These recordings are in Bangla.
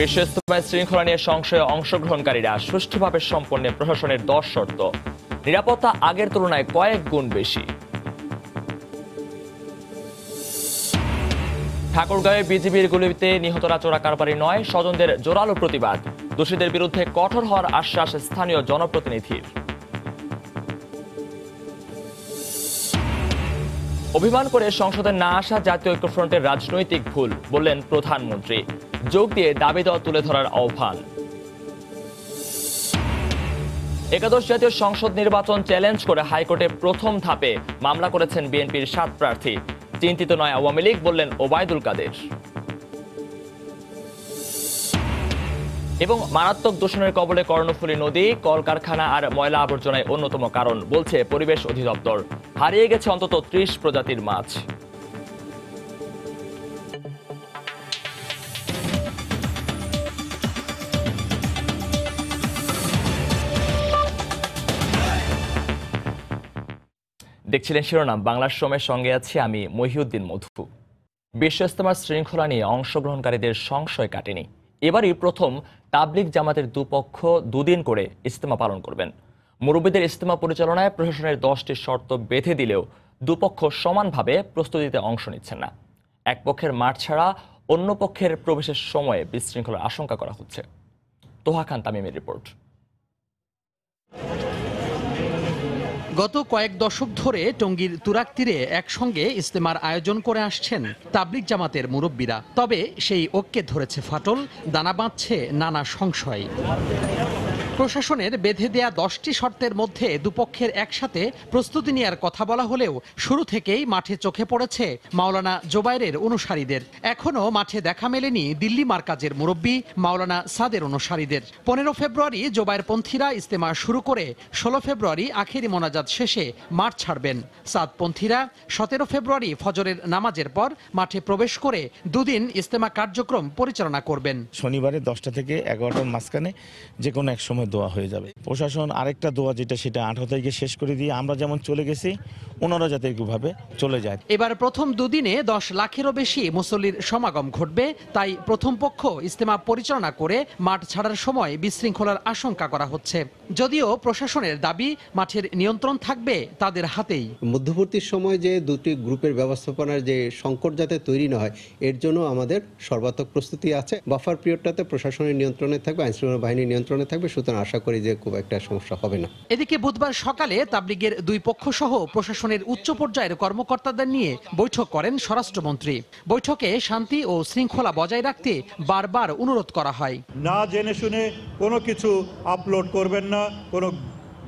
বিশ্ব ইজতেমা শৃঙ্খলা নিয়ে সংশয়ে অংশগ্রহণকারীরা সুষ্ঠুভাবে সম্পন্নে প্রশাসনের 10 শর্ত। নিরাপত্তা আগের তুলনায় কয়েক গুণ বেশি। ঠাকুরগাঁওয়ে বিজিবির গুলিতে নিহতরা চোরাকারবারি নয়, স্বজনদের জোরালো প্রতিবাদ। দোষীদের বিরুদ্ধে কঠোর হওয়ার আশ্বাস স্থানীয় জনপ্রতিনিধির। অভিমান করে সংসদে না আসা জাতীয় ঐক্যফ্রন্টের রাজনৈতিক ভুল, বললেন প্রধানমন্ত্রী। যোগ দিয়ে দাবি দেওয়া তুলে ধরার আহ্বান। একাদশ জাতীয় সংসদ নির্বাচন চ্যালেঞ্জ করে হাইকোর্টে প্রথম ধাপে মামলা করেছেন বিএনপির 7 প্রার্থী। চিন্তিত নয় আওয়ামী লীগ, বললেন ওবায়দুল কাদের। এবং মারাত্মক দূষণের কবলে কর্ণফুলী নদী, কলকারখানা আর ময়লা আবর্জনায় অন্যতম কারণ, বলছে পরিবেশ অধিদপ্তর। হারিয়ে গেছে অন্তত 30 প্রজাতির মাছ। দেখছিলেন শিরোনাম, বাংলার সময়ের সঙ্গে আছি আমি মহিউদ্দিন মধু। বিশ্ব ইজতেমার শৃঙ্খলা নিয়ে অংশগ্রহণকারীদের সংশয় কাটেনি। এবারই প্রথম তাবলিগ জামাতের দুপক্ষ দুদিন করে ইজতেমা পালন করবেন। মুরব্বীদের ইজতেমা পরিচালনায় প্রশাসনের 10টি শর্ত বেঁধে দিলেও দুপক্ষ সমানভাবে প্রস্তুতিতে অংশ নিচ্ছেন না। এক পক্ষের মাঠ ছাড়া অন্য পক্ষের প্রবেশের সময়ে বিশৃঙ্খলার আশঙ্কা করা হচ্ছে। তোহা খান তামিমের রিপোর্ট। গত কয়েক দশক ধরে টঙ্গীর তুরাগ তীরে একসঙ্গে ইজতেমার আয়োজন করে আসছেন তাবলিগ জামাতের মুরব্বীরা। তবে সেই ঐক্যে ধরেছে ফাটল, দানা বাঁধছে নানা সংশয়। প্রশাসনের বেঁধে দেয়া 10টি শর্তের মধ্যে দুপক্ষের একসাথে প্রস্তুতি নেওয়ার কথা বলা হলেও শুরু থেকেই মাঠে চোখে পড়েছে মাওলানা জোবায়েরের অনুসারীদের। এখনও মাঠে দেখা মেলেনি দিল্লি মার্কাজের মুরব্বী মাওলানা সাদের অনুসারীদের। 15 ফেব্রুয়ারি জোবায়েরপন্থীরা ইজতেমা শুরু করে 16 ফেব্রুয়ারি আখেরি মোনাজাত শেষে মাঠ ছাড়বেন। সাদপন্থীরা 17 ফেব্রুয়ারি ফজরের নামাজের পর মাঠে প্রবেশ করে দুদিন ইজতেমা কার্যক্রম পরিচালনা করবেন। শনিবারে 10টা থেকে 11টার মাঝখানে যে কোনো এক সময় দোয়া হয়ে যাবে। প্রশাসন আরেকটা দোয়া যেটা সেটা 18 তারিখে শেষ করে দিয়ে আমরা যেমন চলে গেছি ওনারা যাতে একভাবে চলে যায়। এবার প্রথম দুদিনে 10 লাখেরও বেশি মুসল্লির সমাগম ঘটবে। তাই প্রথম পক্ষ ইজতেমা পরিচালনা করে মাঠ ছাড়ার সময় বিশৃঙ্খলার আশঙ্কা করা হচ্ছে। যদিও প্রশাসনের দাবি মাঠের নিয়ন্ত্রণ থাকবে তাদের হাতেই। মধ্যবর্তী সময় যে দুটি গ্রুপের ব্যবস্থাপনার যে সংকট যাতে তৈরি না হয় এর জন্য আমাদের সর্বাত্মক প্রস্তুতি আছে। বাফার পিরিয়ডটাতে প্রশাসনের নিয়ন্ত্রণে থাকবে, আইনশৃঙ্খলা বাহিনীর নিয়ন্ত্রণে থাকবে, সুতরাং আশা করি যে খুব একটা সমস্যা হবে না। এদিকে বুধবার সকালে তাবলিগের দুই পক্ষ সহ প্রশাসনের উচ্চ পর্যায়ের কর্মকর্তাদের নিয়ে বৈঠক করেন স্বরাষ্ট্রমন্ত্রী। বৈঠকে শান্তি ও শৃঙ্খলা বজায় রাখতে বারবার অনুরোধ করা হয়। না জেনে শুনে কোনো কিছু আপলোড করবেন না, কোনো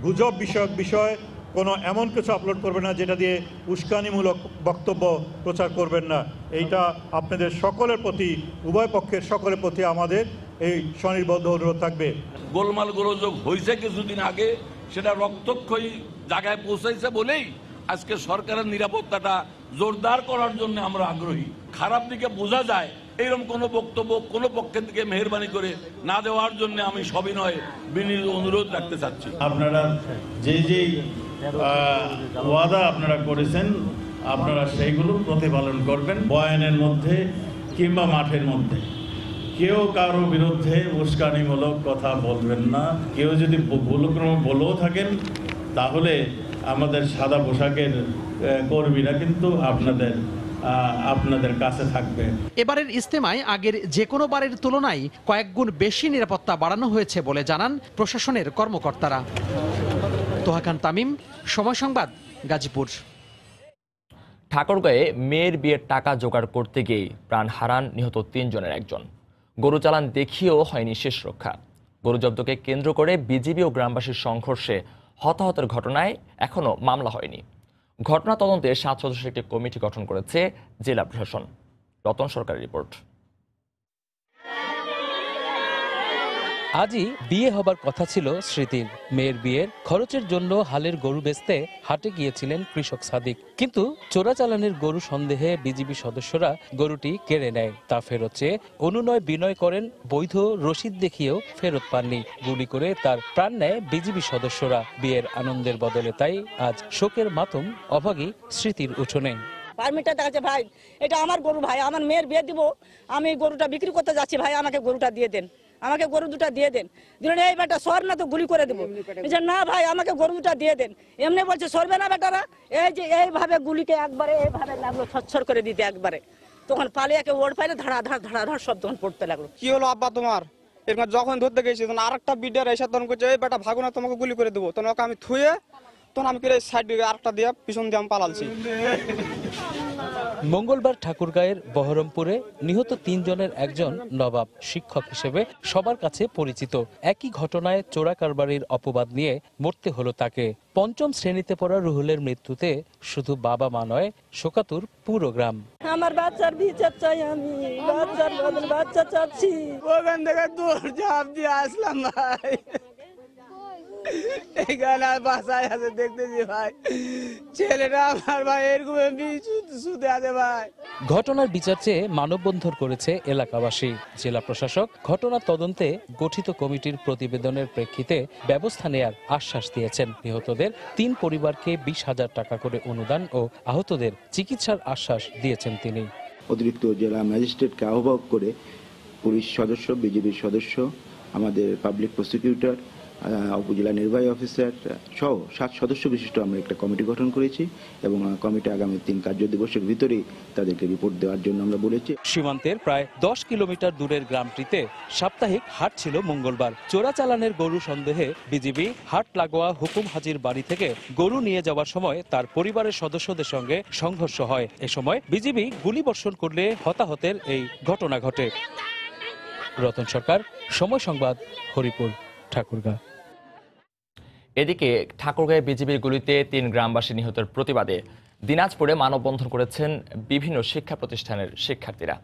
গুজব বিষয়ক বিষয় কোনো এমন কিছু আপলোড করবেন না যেটা দিয়ে উস্কানিমূলক বক্তব্য প্রচার করবেন না। এইটা আপনাদের সকলের প্রতি, উভয় পক্ষের সকলের প্রতি আমাদের এই স্বনির্বদ্ধ অনুরোধ থাকবে। গোলমাল গোলযোগ হয়েছে কিছুদিন আগে, সেটা রক্তক্ষয়ী জায়গায় পৌঁছাইছে বলেই আজকে সরকারের নিরাপত্তাটা জোরদার করার জন্য আমরা আগ্রহী। খারাপ দিকে বোঝা যায় এইরকম কোনো বক্তব্য কোনো পক্ষের দিকে মেহরবানি করে না দেওয়ার জন্য আমি সবিনয় বিনীত অনুরোধ রাখতে চাচ্ছি। আপনারা যেই ওয়াদা আপনারা করেছেন আপনারা সেইগুলো প্রতিপালন করবেন। বয়ানের মধ্যে কিংবা মাঠের মধ্যে কেউ কারো বিরুদ্ধে উস্কানিমূলক কথা বলবেন না। কেউ যদি ভুলক্রমে বলেও থাকেন তাহলে আমাদের সাদা পোশাকের কর্মীরা কিন্তু আপনাদের কাছে থাকবে। এবারের ইজতেমায় আগের যে কোনো বারের তুলনায় কয়েক গুণ বেশি নিরাপত্তা বাড়ানো হয়েছে বলে জানান প্রশাসনের কর্মকর্তারা। তোহা খান তামিম, সময় সংবাদ, গাজীপুর। ঠাকুরগাঁয়ে মেয়ের বিয়ের টাকা জোগাড় করতে গিয়ে প্রাণ হারান নিহত 3 জনের একজন। গরু চালান দেখিয়েও হয়নি শেষ রক্ষা। গরু জব্দকে কেন্দ্র করে বিজিবি ও গ্রামবাসীর সংঘর্ষে হতাহতের ঘটনায় এখনও মামলা হয়নি। ঘটনা তদন্তে 7 সদস্যের একটি কমিটি গঠন করেছে জেলা প্রশাসন। রতন সরকারের রিপোর্ট। আজই বিয়ে হবার কথা ছিল স্মৃতির। মেয়ের বিয়ের খরচের জন্য হালের গরু বেচতে হাটে গিয়েছিলেন কৃষক সাদিক, কিন্তু চোরাচালানের গরু সন্দেহে বিজিবি সদস্যরা গরুটি কেড়ে নেয়। তা ফেরত চেয়ে অনুনয় বিনয় করেন, বৈধ রসিদ দেখিয়েও ফেরত পাননি। গুলি করে তার প্রাণ নেয় বিজিবি সদস্যরা। বিয়ের আনন্দের বদলে তাই আজ শোকের মাতম অভাগী স্মৃতির উঠোনে। পারমিটটা দেখাচ্ছে ভাই এটা আমার গরু ভাই, আমার মেয়ের বিয়ে দিব, আমি গরুটা বিক্রি করতে যাচ্ছি ভাই, আমাকে গরুটা দিয়ে দেন, আমাকে গরু দুটা দিয়ে দেন। দিলেন এই বেটা সর না তো গুলি করে দেবো। না ভাই আমাকে গরু দুটা দিয়ে দেন। এমনি বলছে সরবে না বেটারা, এই যে এইভাবে গুলিকে একবারে এইভাবে লাগলো ছচ্ছর করে দিতে একবারে। তখন পালিয়ে ওড় পাইলে ধাড়া ধাড় ধাড়া ধাড় সব তখন পড়তে লাগলো। কি হলো আব্বা তোমার? এরকম যখন ধরতে গেছি তখন আরেকটা বিডার এসে তখন করছে এই বেটা ভাগো না, তোমাকে গুলি করে দেবো। তখন ওকে আমি থুয়ে তখন আমি সাইড আরেকটা দিয়ে পিছন দিয়ে আমি পালালছি। মঙ্গলবার ঠাকুরগাঁয়ের বহরমপুরে নিহত 3 জনের একজন নবাব, শিক্ষক হিসেবে সবার কাছে পরিচিত। একই ঘটনায় চোরা কারবারির অপবাদ নিয়ে মরতে হলো তাকে। 5ম শ্রেণীতে পড়া রুহুলের মৃত্যুতে শুধু বাবা মা নয়, শোকাতুর পুরো গ্রাম। আমার বাচ্চার বিচার চাই, আমি বাচ্চার বদল বাচ্চা চাচ্ছি। ওখান থেকে দৌড় ঝাঁপ দিয়ে আসলাম ভাই, এখানে বাসায় আছে দেখতেছি ভাই, ছেলেটা আমার ভাই এরকম শুতে আছে ভাই। ঘটনার বিচার চেয়ে মানববন্ধন করেছে এলাকাবাসী। জেলা প্রশাসক ঘটনার তদন্তে গঠিত কমিটির প্রতিবেদনের প্রেক্ষিতে ব্যবস্থা নেয়ার আশ্বাস দিয়েছেন। নিহতদের 3 পরিবারকে 20,000 টাকা করে অনুদান ও আহতদের চিকিৎসার আশ্বাস দিয়েছেন তিনি। অতিরিক্ত জেলা ম্যাজিস্ট্রেটকে আহ্বায়ক করে পুলিশ সদস্য, বিজিবির সদস্য, আমাদের পাবলিক প্রসিকিউটর, উপজেলা নির্বাহী অফিসার সহ 7 সদস্য বিশিষ্ট আমরা একটা কমিটি গঠন করেছি এবং কমিটি আগামী 3 কার্য দিবসের ভিতরেই তাদেরকে রিপোর্ট দেওয়ার জন্য আমরা বলেছি। সীমান্তের প্রায় 10 কিলোমিটার দূরের গ্রামটিতে সাপ্তাহিক হাট ছিল মঙ্গলবার। চোরাচালানের গরু সন্দেহে বিজিবি হাট লাগোয়া হুকুম হাজির বাড়ি থেকে গরু নিয়ে যাওয়ার সময় তার পরিবারের সদস্যদের সঙ্গে সংঘর্ষ হয়। এ সময় বিজিবি গুলিবর্ষণ করলে হতাহতের এই ঘটনা ঘটে। রতন সরকার, সময় সংবাদ, হরিপুর, ঠাকুরগাঁ। এদিকে ঠাকুরগাঁয়ে বিজিবির গুলিতে 3 গ্রামবাসী নিহতের প্রতিবাদে দিনাজপুরে মানববন্ধন করেছেন বিভিন্ন শিক্ষা প্রতিষ্ঠানের শিক্ষার্থীরা।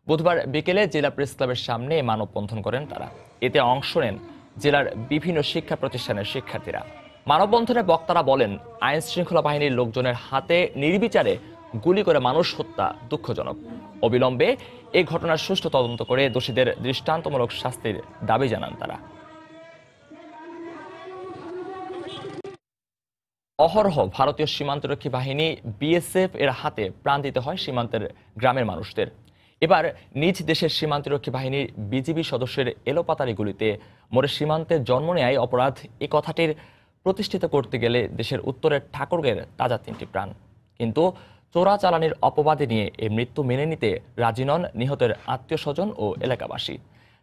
বুধবার বিকেলে জেলা প্রেস ক্লাবের সামনে মানববন্ধন করেন তারা। এতে অংশ নেন জেলার বিভিন্ন শিক্ষা প্রতিষ্ঠানের শিক্ষার্থীরা। মানববন্ধনে বক্তারা বলেন, আইন শৃঙ্খলা বাহিনীর লোকজনের হাতে নির্বিচারে গুলি করে মানুষ হত্যা দুঃখজনক। অবিলম্বে এই ঘটনার সুষ্ঠু তদন্ত করে দোষীদের দৃষ্টান্তমূলক শাস্তির দাবি জানান তারা। অহরহ ভারতীয় সীমান্তরক্ষী বাহিনী বিএসএফ এর হাতে প্রাণ দিতে হয় সীমান্তের গ্রামের মানুষদের। এবার নিজ দেশের সীমান্তরক্ষী বাহিনীর বিজিবি সদস্যের এলোপাতারি গুলিতে মরে সীমান্তে জন্ম নেয় অপরাধ, এই কথাটির প্রতিষ্ঠিত করতে গেলে দেশের উত্তরের ঠাকুরগাঁয়ের তাজা 3টি প্রাণ। কিন্তু চোরাচালানির অপবাদে নিয়ে এই মৃত্যু মেনে নিতে রাজি নন নিহতের আত্মীয় স্বজন ও এলাকাবাসী।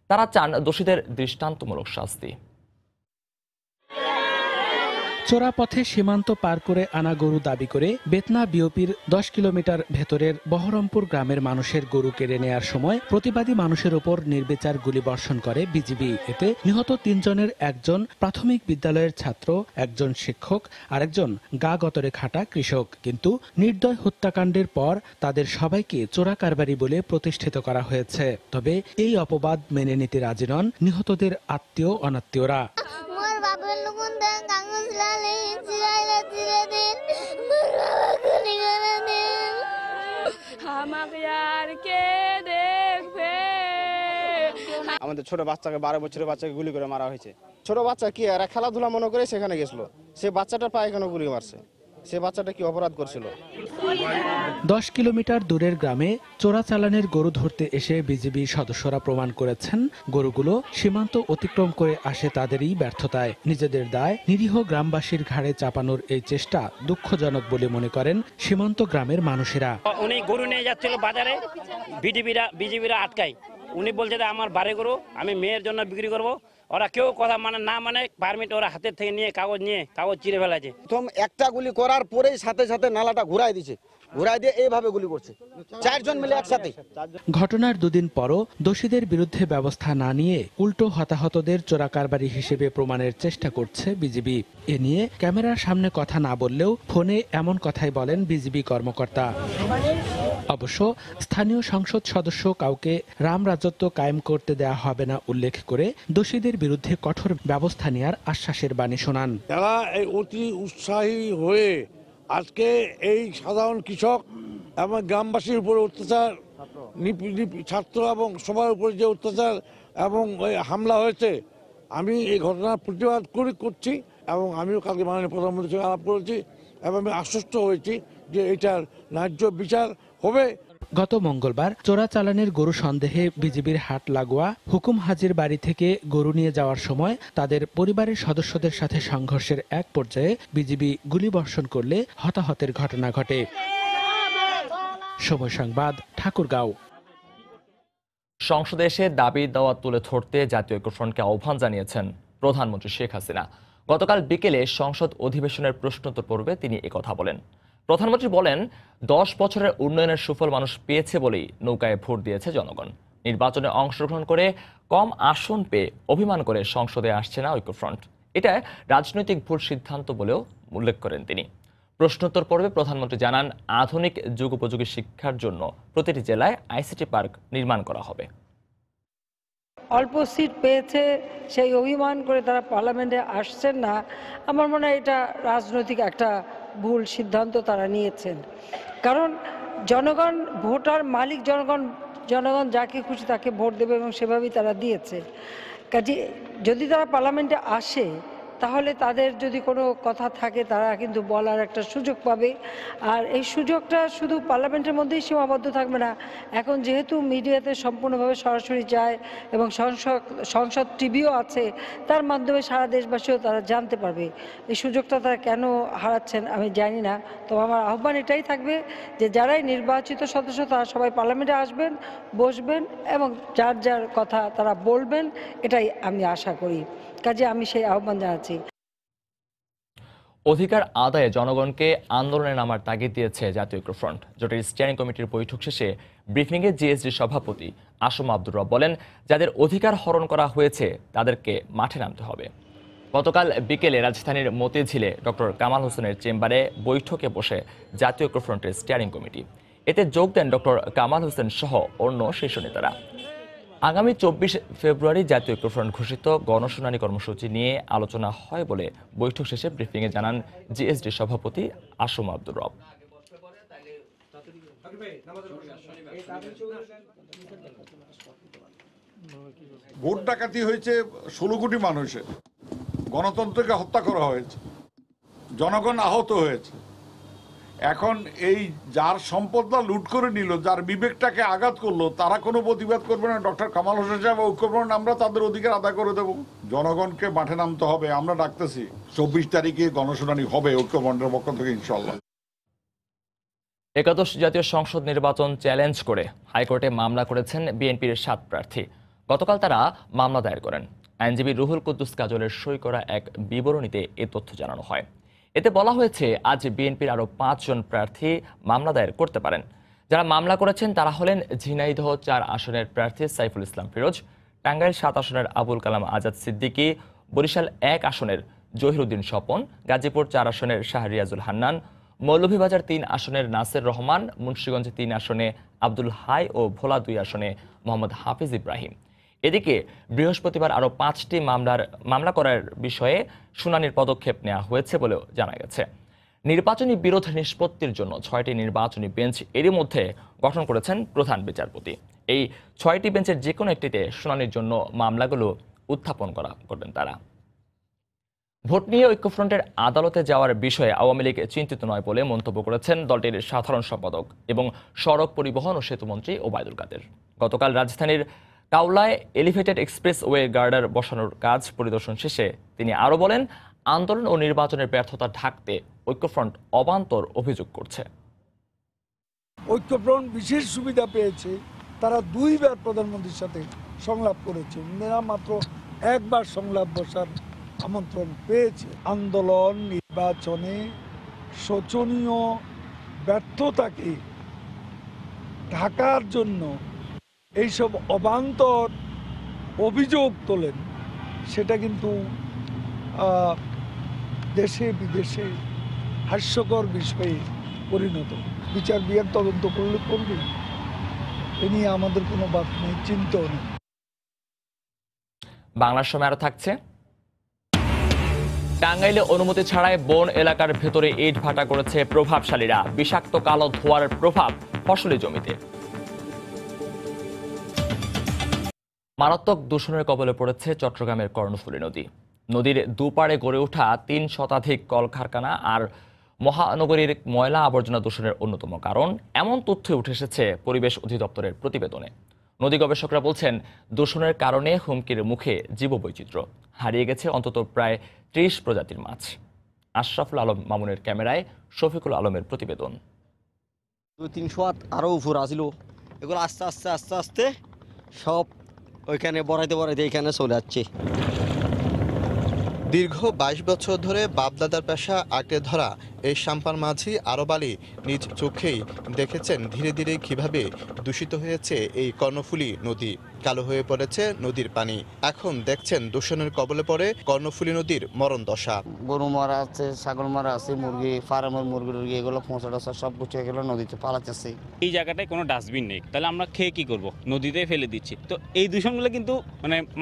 তারা চান দোষীদের দৃষ্টান্তমূলক শাস্তি। চোরা পথে সীমান্ত পার করে আনা গরু দাবি করে বেতনা বিওপির 10 কিলোমিটার ভেতরের বহরমপুর গ্রামের মানুষের গরু কেড়ে নেয়ার সময় প্রতিবাদী মানুষের উপর নির্বিচার গুলিবর্ষণ করে বিজিবি। এতে নিহত 3 জনের একজন প্রাথমিক বিদ্যালয়ের ছাত্র, একজন শিক্ষক, আরেকজন গা গতরে খাটা কৃষক। কিন্তু নির্দয় হত্যাকাণ্ডের পর তাদের সবাইকে চোরা কারবারি বলে প্রতিষ্ঠিত করা হয়েছে। তবে এই অপবাদ মেনে নিতে রাজি নন নিহতদের আত্মীয় অনাত্মীয়রা। আমাদের ছোট বাচ্চাকে 12 বছরের বাচ্চাকে গুলি করে মারা হয়েছে। ছোট বাচ্চা কি এরা খেলাধুলা মনে করে সেখানে গেছিল, সে বাচ্চাটা পায়ে কেন গুলি মারছে? সে বাচ্চাটা কি অপরাধ করছিল? 10 কিলোমিটার দূরের গ্রামে চোরাচালানের গরু ধরতে এসে বিজিবি সদস্যরা প্রমাণ করেছেন গরুগুলো সীমান্ত অতিক্রম করে আসে তাদেরই ব্যর্থতায়। নিজেদের দায় নিরীহ গ্রামবাসীর ঘাড়ে চাপানোর এই চেষ্টা দুঃখজনক বলে মনে করেন সীমান্ত গ্রামের মানুষেরা। উনি গরু নিয়ে যাচ্ছিল বাজারে, বিজিবিরা আটকায়। উনি বলছে যে আমার বাড়ি গরু আমি মেয়ের জন্য বিক্রি করব। ওরা কেউ কথা মানে না মানে পারমিট ওরা হাতের থেকে নিয়ে কাগজ চিরে ফেলাছে। প্রথম একটা গুলি করার পরেই সাথে সাথে নালাটা ঘুরাই দিছে, ঘুরাই দিয়ে এইভাবে গুলি করছে 4 জন মিলে একসাথে। ঘটনার 2 দিন পরও দোষীদের বিরুদ্ধে ব্যবস্থা না নিয়ে উল্টো হতাহতদের চোরাকারবারি হিসেবে প্রমাণের চেষ্টা করছে বিজিবি। এ নিয়ে ক্যামেরার সামনে কথা না বললেও ফোনে এমন কথাই বলেন বিজিবি কর্মকর্তা। অবশ্য স্থানীয় সংসদ সদস্য কাউকে রাম রাজত্ব কায়েম করতে দেয়া হবে না উল্লেখ করে দোষীদের বিরুদ্ধে কঠোর ব্যবস্থা নেওয়ার আশ্বাসের বাণী শোনান। তারা অতি উৎসাহী হয়ে আজকে এই সাধারণ কৃষক এবং গ্রামবাসীর উপর অত্যাচার, ছাত্র এবং সবার উপর যে অত্যাচার এবং হামলা হয়েছে, আমি এই ঘটনার প্রতিবাদ করছি এবং আমিও কালকে মাননীয় প্রধানমন্ত্রীর সঙ্গে আলাপ করেছি এবং আমি আশ্বস্ত হয়েছি যে এটার ন্যায্য বিচার হবে। গত মঙ্গলবার চোরাচালানের গরু সন্দেহে বিজিবির হাট লাগোয়া হুকুম হাজির বাড়ি থেকে গরু নিয়ে যাওয়ার সময় তাদের পরিবারের সদস্যদের সাথে সংঘর্ষের এক পর্যায়ে বিজিবি গুলিবর্ষণ করলে হতাহতের ঘটনা ঘটে। সময় সংবাদ, ঠাকুরগাঁও। সংসদে এসে দাবি দাওয়া তুলে ধরতে জাতীয় ঐক্যফ্রন্টকে আহ্বান জানিয়েছেন প্রধানমন্ত্রী শেখ হাসিনা। গতকাল বিকেলে সংসদ অধিবেশনের প্রশ্নোত্তর পর্বে তিনি একথা বলেন। প্রধানমন্ত্রী বলেন, 10 বছরের উন্নয়নের সুফল মানুষ পেয়েছে বলেই নৌকায় ভোট দিয়েছে জনগণ। নির্বাচনে অংশগ্রহণ করে কম আসন পেয়ে অভিমান করে সংসদে আসছে না ঐক্যফ্রন্ট। এটা রাজনৈতিক ভুল সিদ্ধান্ত বলেও উল্লেখ করেন তিনি। প্রশ্নোত্তর পর্বে প্রধানমন্ত্রী জানান, আধুনিক যুগোপযোগী শিক্ষার জন্য প্রতিটি জেলায় আইসিটি পার্ক নির্মাণ করা হবে। অল্প সিট পেয়েছে সেই অভিমান করে তারা পার্লামেন্টে আসছেন না, আমার মনে হয় এটা রাজনৈতিক একটা ভুল সিদ্ধান্ত তারা নিয়েছেন। কারণ জনগণ, ভোটার মালিক জনগণ, জনগণ যাকে খুশি তাকে ভোট দেবে এবং সেভাবেই তারা দিয়েছে। কাজে যদি তারা পার্লামেন্টে আসে তাহলে তাদের যদি কোনো কথা থাকে তারা কিন্তু বলার একটা সুযোগ পাবে। আর এই সুযোগটা শুধু পার্লামেন্টের মধ্যেই সীমাবদ্ধ থাকবে না। এখন যেহেতু মিডিয়াতে সম্পূর্ণভাবে সরাসরি যায় এবং সংসদ টিভিও আছে, তার মাধ্যমে সারা দেশবাসীও তারা জানতে পারবে। এই সুযোগটা তারা কেন হারাচ্ছেন আমি জানি না। তবে আমার আহ্বান এটাই থাকবে যে যারাই নির্বাচিত সদস্য তারা সবাই পার্লামেন্টে আসবেন, বসবেন এবং যার যার কথা তারা বলবেন, এটাই আমি আশা করি। কাজে আমি সেই আহ্বান জানাচ্ছি। অধিকার আদায়ে জনগণকে আন্দোলনে নামার তাগিদ দিয়েছে জাতীয় ঐক্যফ্রন্ট। জোটের স্টিয়ারিং কমিটির বৈঠক শেষে ব্রিফিংয়ে জিএসডি সভাপতি আসম আব্দুর রব বলেন, যাদের অধিকার হরণ করা হয়েছে তাদেরকে মাঠে নামতে হবে। গতকাল বিকেলে রাজধানীর মতিঝিলে ডক্টর কামাল হোসেনের চেম্বারে বৈঠকে বসে জাতীয় ঐক্যফ্রন্টের স্টিয়ারিং কমিটি। এতে যোগ দেন ডক্টর কামাল হোসেন সহ অন্য শীর্ষ নেতারা। আগামী 24 ফেব্রুয়ারি জাতীয় ঐক্যফ্রন্ট ঘোষিত গণশুনানি কর্মসূচি নিয়ে আলোচনা হয় বলে বৈঠক শেষে ব্রিফিংয়ে জানান জিএসডি সভাপতি আসম আব্দুর রব। ভোট ডাকাতি হয়েছে 16 কোটি মানুষের, গণতন্ত্রকে হত্যা করা হয়েছে, জনগণ আহত হয়েছে। এখন এই যার সম্পদটা লুট করে নিল, যার বিবেকটাকে আঘাত করলো, তারা কোনো প্রতিবাদ করবে না। ডক্টর কামাল হোসেন সাহেব ঐক্যফ্রন্ট আমরা তাদের অধিকার আদায় করে দেব। জনগণকে মাঠে নামতে হবে। আমরা ডাকতেছি 24 তারিখে গণশুনানি হবে ঐক্যফ্রন্টের পক্ষ থেকে ইনশাল্লাহ। একাদশ জাতীয় সংসদ নির্বাচন চ্যালেঞ্জ করে হাইকোর্টে মামলা করেছেন বিএনপির 7 প্রার্থী। গতকাল তারা মামলা দায়ের করেন। আইনজীবী রুহুল কুদ্দুস কাজলের সই করা এক বিবরণীতে এ তথ্য জানানো হয়। এতে বলা হয়েছে, আজ বিএনপির আরও 5 জন প্রার্থী মামলা দায়ের করতে পারেন। যারা মামলা করেছেন তারা হলেন ঝিনাইদহ 4 আসনের প্রার্থী সাইফুল ইসলাম ফিরোজ, টাঙ্গাইল 7 আসনের আবুল কালাম আজাদ সিদ্দিকী, বরিশাল 1 আসনের জহিরুদ্দিন স্বপন, গাজীপুর 4 আসনের শাহরিয়াজুল হান্নান, মৌলভীবাজার 3 আসনের নাসির রহমান, মুন্সিগঞ্জ 3 আসনে আব্দুল হাই ও ভোলা 2 আসনে মোহাম্মদ হাফিজ ইব্রাহিম। এদিকে বৃহস্পতিবার আরও 5টি মামলা করার বিষয়ে শুনানির পদক্ষেপ নেওয়া হয়েছে বলেও জানা গেছে। নির্বাচনী বিরোধ নিষ্পত্তির জন্য 6টি নির্বাচনী বেঞ্চ এরই মধ্যে গঠন করেছেন প্রধান বিচারপতি। এই 6টি বেঞ্চের যে কোনো একটিতে শুনানির জন্য মামলাগুলো উত্থাপন করবেন তারা। ভোট নিয়ে ঐক্যফ্রন্টের আদালতে যাওয়ার বিষয়ে আওয়ামী লীগ চিন্তিত নয় বলে মন্তব্য করেছেন দলটির সাধারণ সম্পাদক এবং সড়ক পরিবহন ও সেতুমন্ত্রী ওবায়দুল কাদের। গতকাল রাজধানীর কাউলায় এলিভেটেড এক্সপ্রেসওয়ে গার্ডার বসানোর কাজ পরিদর্শন শেষে তিনি আরও বলেন, আন্দোলন ও নির্বাচনের ব্যর্থতা ঢাকতে ঐক্যফ্রন্ট অবান্তর অভিযোগ করছে। ঐক্যফ্রন্ট বিশেষ সুবিধা পেয়েছে, তারা 2 বার প্রধানমন্ত্রীর সাথে সংলাপ করেছে, মাত্র 1 বার সংলাপ বসার আমন্ত্রণ পেয়েছে। আন্দোলন নির্বাচনে শোচনীয় ব্যর্থতাকে ঢাকার জন্য এইসব অবান্তর অভিযোগ তোলেন, সেটা কিন্তু দেশে বিদেশে হাস্যকর বিষয়ে পরিণত। বিচার বিভাগ তদন্ত করলে করবে, এ নিয়ে আমাদের কোনো বাদ নেই, চিন্তাও নেই। বাংলার সময় আরো থাকছে, টাঙ্গাইলে অনুমতি ছাড়াই বন এলাকার ভেতরে ইট ভাটা করেছে প্রভাবশালীরা। বিষাক্ত কালো ধোঁয়ার প্রভাব ফসলি জমিতে। মারাত্মক দূষণের কবলে পড়েছে চট্টগ্রামের কর্ণফুলী নদী। নদীর দুপাড়ে গড়ে ওঠা 3 শতাধিক কলকারখানা আর মহানগরীর ময়লা আবর্জনা দূষণের অন্যতম কারণ এমন তথ্য উঠে এসেছে পরিবেশ অধিদপ্তরের প্রতিবেদনে। নদী গবেষকরা বলছেন, দূষণের কারণে হুমকির মুখে জীববৈচিত্র্য, হারিয়ে গেছে অন্তত প্রায় ৩০ প্রজাতির মাছ। আশরাফুল আলম মামুনের ক্যামেরায় শফিকুল আলমের প্রতিবেদন। 200-300 আরও উপর আসিল, এগুলো আস্তে আস্তে আস্তে আস্তে সব ওইখানে বড়াইতে বড়াইতে এখানে চলে যাচ্ছে। দীর্ঘ ২২ বছর ধরে বাপদাদার পেশা আঁকড়ে ধরা এই সাম্পান মাঝি আরব আলী নিজ চোখেই দেখেছেন ধীরে ধীরে কিভাবে দূষিত হয়েছে এই কর্ণফুলী নদী। কালো হয়ে পড়েছে নদীর পানি। এখন দেখছেন দূষণের কবলে পড়ে কর্ণফুলী নদীর মরণ দশা। গরু মারা আছে, ছাগল মারা আছে, মুরগি ফার্মের মুরগি টুরগি এগুলো পচা টচা সব কিছু এগুলো নদীতে পালাতেছে। এই জায়গাটায় কোনো ডাস্টবিন নেই, তাহলে আমরা খেয়ে কি করব? নদীতে ফেলে দিচ্ছি। তো এই দূষণগুলো কিন্তু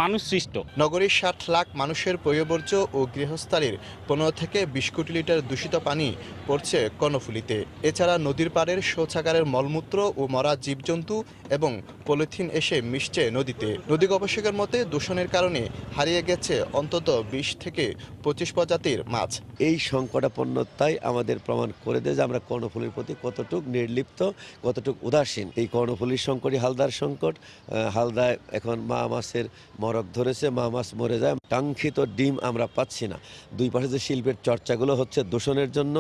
মানুষ সৃষ্ট। নগরীর ৬০ লাখ মানুষের পয়ঃবর্জ্য ও গৃহস্থালির ১৫ থেকে ২০ কোটি লিটার দূষিত পানি পড়ছে কর্ণফুলীতে। এছাড়া নদীর পাড়ের শৌচাগারের মলমূত্র ও মরা জীবজন্তু এবং পলিথিন এসে মিশছে নদীতে। নদী গবেষকের মতে দূষণের কারণে হারিয়ে গেছে অন্তত ২০ থেকে ২৫ প্রজাতির মাছ। এই সংকটাপন্নতাই আমাদের প্রমাণ করে দেয় যে আমরা কর্ণফুলীর প্রতি কতটুক নির্লিপ্ত, কতটুক উদাসীন। এই কর্ণফুলীর সংকটই হালদার সংকট। হালদায় এখন মা মাছের মরক ধরেছে, মা মাছ মরে যায়, কাঙ্ক্ষিত ডিম আমরা পাচ্ছি না। দুই পাশে যে শিল্পের চর্চাগুলো হচ্ছে দূষণের জন্য,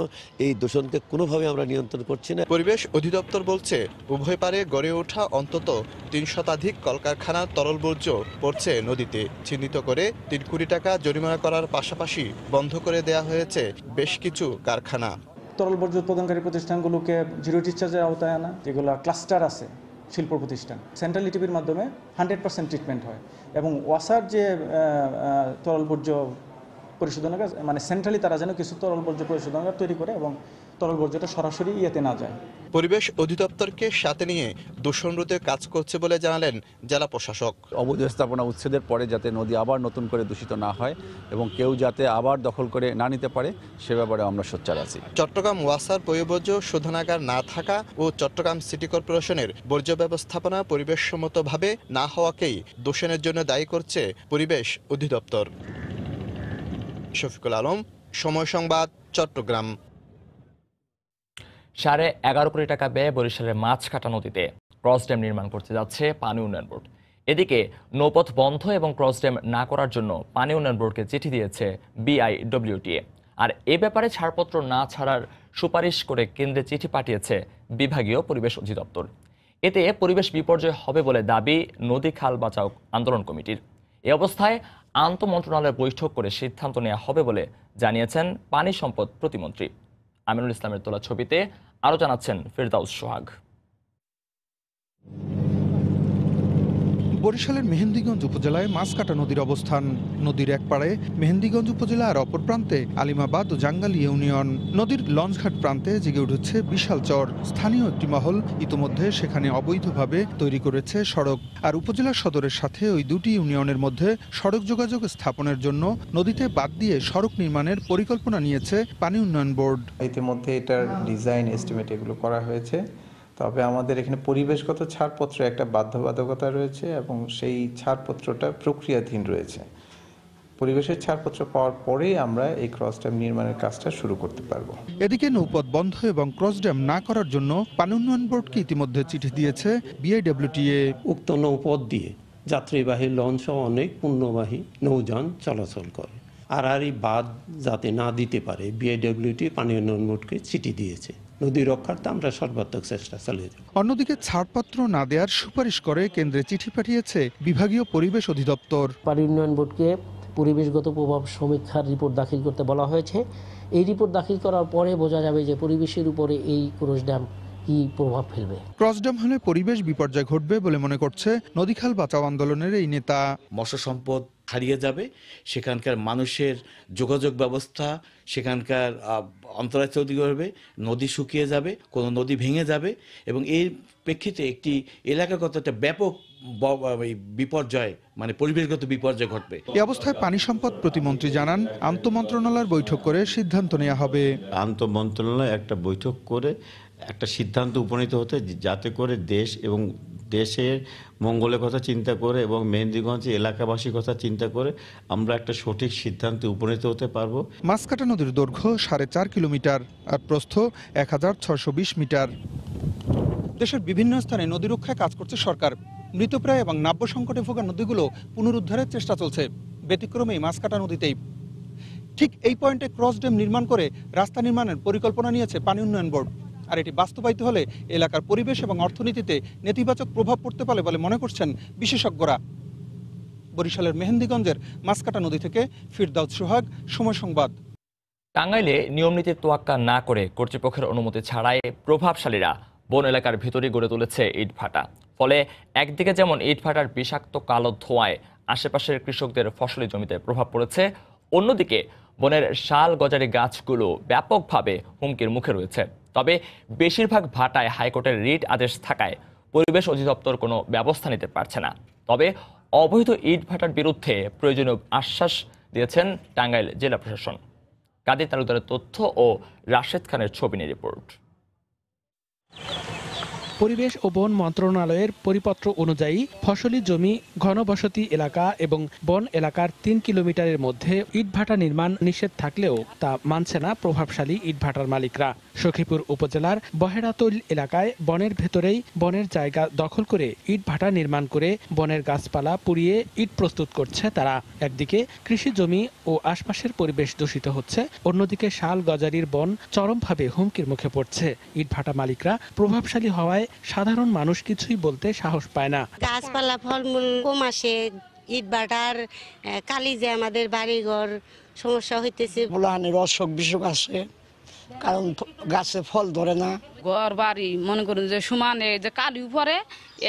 এই দূষণকে কোনোভাবে আমরা নিয়ন্ত্রণ করছি না। পরিবেশ অধিদপ্তর বলছে উভয় পারে গড়ে ওঠা অন্তত ৩ শতাধিক কলকারখানার তরল বর্জ্য পড়ছে নদীতে। চিহ্নিত করে ৩ কোটি টাকা জরিমানা করার পাশাপাশি বন্ধ করে দেয়া হয়েছে বেশ কিছু কারখানা। তরল বর্জ্য উৎপাদনকারী প্রতিষ্ঠানগুলোকে জিরো ডিসচার্জের আওতায় আনা, যেগুলো ক্লাস্টার আছে শিল্প প্রতিষ্ঠান, সেন্ট্রাল ইটিভির মাধ্যমে 100% ট্রিটমেন্ট হয়। এবং ওয়াসার যে তরল বর্জ্য পরিশোধনাগার, সেন্ট্রালি তারা যেন কিছু তরল বর্জ্য পরিশোধনাগার তৈরি করে এবং তরল বর্জ্যটা সরাসরি ইয়েতে না যায়। পরিবেশ অধিদপ্তরকে সাথে নিয়ে দূষণ রোধে কাজ করছে বলে জানালেন জেলা প্রশাসক। অবৈধ স্থাপনা উচ্ছেদের পরে যাতে নদী আবার নতুন করে দূষিত না হয় এবং কেউ যাতে আবার দখল করে না নিতে পারে সে ব্যাপারে আমরা সোচ্চার আছি। চট্টগ্রাম ওয়াসার পয়ঃবর্জ্য শোধনাগার না থাকা ও চট্টগ্রাম সিটি কর্পোরেশনের বর্জ্য ব্যবস্থাপনা পরিবেশসম্মতভাবে না হওয়াকেই দূষণের জন্য দায়ী করছে পরিবেশ অধিদপ্তর। শফিকুল আলম, সময় সংবাদ, চট্টগ্রাম। 11.5 কোটি টাকা ব্যয়ে বরিশালের মাছকাটা নদীতে ক্রস ড্যাম নির্মাণ করতে যাচ্ছে পানি উন্নয়ন বোর্ড। এদিকে নৌপথ বন্ধ এবং ক্রস ড্যাম না করার জন্য পানি উন্নয়ন বোর্ডকে চিঠি দিয়েছে BIWTA। আর এ ব্যাপারে ছাড়পত্র না ছাড়ার সুপারিশ করে কেন্দ্রে চিঠি পাঠিয়েছে বিভাগীয় পরিবেশ অধিদপ্তর। এতে পরিবেশ বিপর্যয় হবে বলে দাবি নদী খাল বাঁচাও আন্দোলন কমিটির। এ অবস্থায় আন্তঃমন্ত্রণালয়ের বৈঠক করে সিদ্ধান্ত নেওয়া হবে বলে জানিয়েছেন পানি সম্পদ প্রতিমন্ত্রী। আমিনুল ইসলামের তোলা ছবিতে আরও জানাচ্ছেন ফেরদাউস সোহাগ। বরিশালের মেহেন্দিগঞ্জ উপজেলায় মাছকাটা নদীর অবস্থান। নদীর এক পাড়ে মেহেন্দিগঞ্জ উপজেলা আর অপর প্রান্তে আলিমাবাদ ও জাঙ্গালি ইউনিয়ন। নদীর লঞ্চঘাট প্রান্তে জেগে উঠেছে বিশাল চর। স্থানীয় একটি মহল ইতোমধ্যে সেখানে অবৈধভাবে তৈরি করেছে সড়ক। আর উপজেলা সদরের সাথে ওই দুটি ইউনিয়নের মধ্যে সড়ক যোগাযোগ স্থাপনের জন্য নদীতে বাঁধ দিয়ে সড়ক নির্মাণের পরিকল্পনা নিয়েছে পানি উন্নয়ন বোর্ড। ইতিমধ্যে এটার ডিজাইন এস্টিমেট এগুলো করা হয়েছে, তবে আমাদের এখানে পরিবেশগত ছাড়পত্রে একটা বাধ্যবাধকতা রয়েছে এবং সেই ছাড়পত্রটা প্রক্রিয়াধীন রয়েছে। পরিবেশের ছাড়পত্র পাওয়ার পরেই আমরা এই ক্রস ড্যাম নির্মাণের কাজটা শুরু করতে পারবো। এদিকে নৌপথ বন্ধ এবং ক্রস ড্যাম না করার জন্য পানি উন্নয়ন বোর্ডকে ইতিমধ্যে চিঠি দিয়েছে BIWTA। উক্ত নৌপথ দিয়ে যাত্রীবাহী লঞ্চ ও অনেক পণ্যবাহী নৌযান চলাচল করে, আর এই বাঁধ যাতে না দিতে পারে BIWTA পানি উন্নয়ন বোর্ডকে চিঠি দিয়েছে। নদী রক্ষার্থে আমরা সর্বাত্মক চেষ্টা চালিয়ে যাব। অন্যদিকে ছাড়পত্র না দেওয়ার সুপারিশ করে কেন্দ্রে চিঠি পাঠিয়েছে বিভাগীয় পরিবেশ অধিদপ্তর। পানি উন্নয়ন বোর্ডকে পরিবেশগত প্রভাব সমীক্ষার রিপোর্ট দাখিল করতে বলা হয়েছে। এই রিপোর্ট দাখিল করার পরে বোঝা যাবে যে পরিবেশের উপরে এই ক্রস ড্যাম কি প্রভাব ফেলবে। ক্রস ড্যাম হলে পরিবেশ বিপর্যয় ঘটবে বলে মনে করছে নদীখাল বাঁচাও আন্দোলনের এই নেতা। মৎস্য সম্পদ হারিয়ে যাবে, সেখানকার মানুষের যোগাযোগ ব্যবস্থা, সেখানকার অন্তরায় তৈরি করবে, নদী শুকিয়ে যাবে, কোনো নদী ভেঙে যাবে এবং এর প্রেক্ষিতে একটি এলাকাগত একটা ব্যাপক বিপর্যয় পরিবেশগত বিপর্যয় ঘটবে। এই অবস্থায় পানি সম্পদ প্রতিমন্ত্রী জানান আন্তঃমন্ত্রণালয়ের বৈঠক করে সিদ্ধান্ত নেওয়া হবে। আন্তঃমন্ত্রণালয় একটা বৈঠক করে একটা সিদ্ধান্ত উপনীত হতে, যাতে করে দেশ এবং দেশের মঙ্গলের কথা চিন্তা করে এবং মেহেন্দিগঞ্জ এলাকাবাসীর কথা চিন্তা করে আমরা একটা সঠিক সিদ্ধান্তে উপনীত হতে পারবো। মাছকাটা নদীর দৈর্ঘ্য 4.5 কিলোমিটার আর প্রস্থ 1620 মিটার। দেশের বিভিন্ন স্থানে নদী রক্ষায় কাজ করছে সরকার। মৃতপ্রায় এবং নাব্য সংকটে ভোগা নদীগুলো পুনরুদ্ধারের চেষ্টা চলছে, ব্যতিক্রমে এই মাছকাটা নদীতেই। ঠিক এই পয়েন্টে ক্রস ড্যাম নির্মাণ করে রাস্তা নির্মাণের পরিকল্পনা নিয়েছে পানি উন্নয়ন বোর্ড। আর এটি বাস্তবায়িত হলে এলাকার পরিবেশ এবং অর্থনীতিতে নেতিবাচক প্রভাব পড়তে পারে বলে মনে করছেন বিশেষজ্ঞরা। বরিশালের মেহেন্দিগঞ্জের মাছকাটা নদী থেকে ফিরদাউস সোহাগ, সময় সংবাদ। টাঙ্গাইলে নিয়মনীতির তোয়াক্কা না করে কর্তৃপক্ষের অনুমতি ছাড়াই প্রভাবশালীরা বন এলাকার ভিতরে গড়ে তুলেছে ইটভাটা। ফলে একদিকে যেমন ইটভাটার বিষাক্ত কালো ধোঁয়ায় আশেপাশের কৃষকদের ফসলি জমিতে প্রভাব পড়েছে, অন্যদিকে বনের শাল গজারি গাছগুলো ব্যাপকভাবে হুমকির মুখে রয়েছে। তবে বেশিরভাগ ভাটায় হাইকোর্টের রিট আদেশ থাকায় পরিবেশ অধিদপ্তর কোনো ব্যবস্থা নিতে পারছে না। তবে অবৈধ ইটভাটার বিরুদ্ধে প্রয়োজনীয় আশ্বাস দিয়েছেন টাঙ্গাইল জেলা প্রশাসন। কাদের তালুকদারের তথ্য ও রাশেদ খানের ছবি নিয়ে রিপোর্ট। পরিবেশ ও বন মন্ত্রণালয়ের পরিপত্র অনুযায়ী ফসলি জমি, ঘনবসতি এলাকা এবং বন এলাকার 3 কিলোমিটারের মধ্যে ইটভাটা নির্মাণ নিষেধ থাকলেও তা মানছে না প্রভাবশালী ইটভাটার মালিকরা। সখীপুর উপজেলার বহেরাতৈল এলাকায় বনের ভেতরেই বনের জায়গা দখল করে ইটভাটা নির্মাণ করে বনের গাছপালা পুড়িয়ে ইট প্রস্তুত করছে তারা। একদিকে কৃষি জমি ও আশপাশের পরিবেশ দূষিত হচ্ছে, অন্যদিকে শাল গজারির বন চরমভাবে হুমকির মুখে পড়ছে। ইটভাটা মালিকরা প্রভাবশালী হওয়ায় সাধারণ মানুষ কিছুই বলতে সাহস পায় না। গাছপালা ফলমূল কম আসে, ইটভাটার কালি যে আমাদের বাড়িঘর সমস্যা হইতেছে। বলাহানের অসুখ বিসুখ আছে, কারণ গাছে ফল ধরে না। ঘর বাড়ি মনে করুন যে সমানে যে কালি উপরে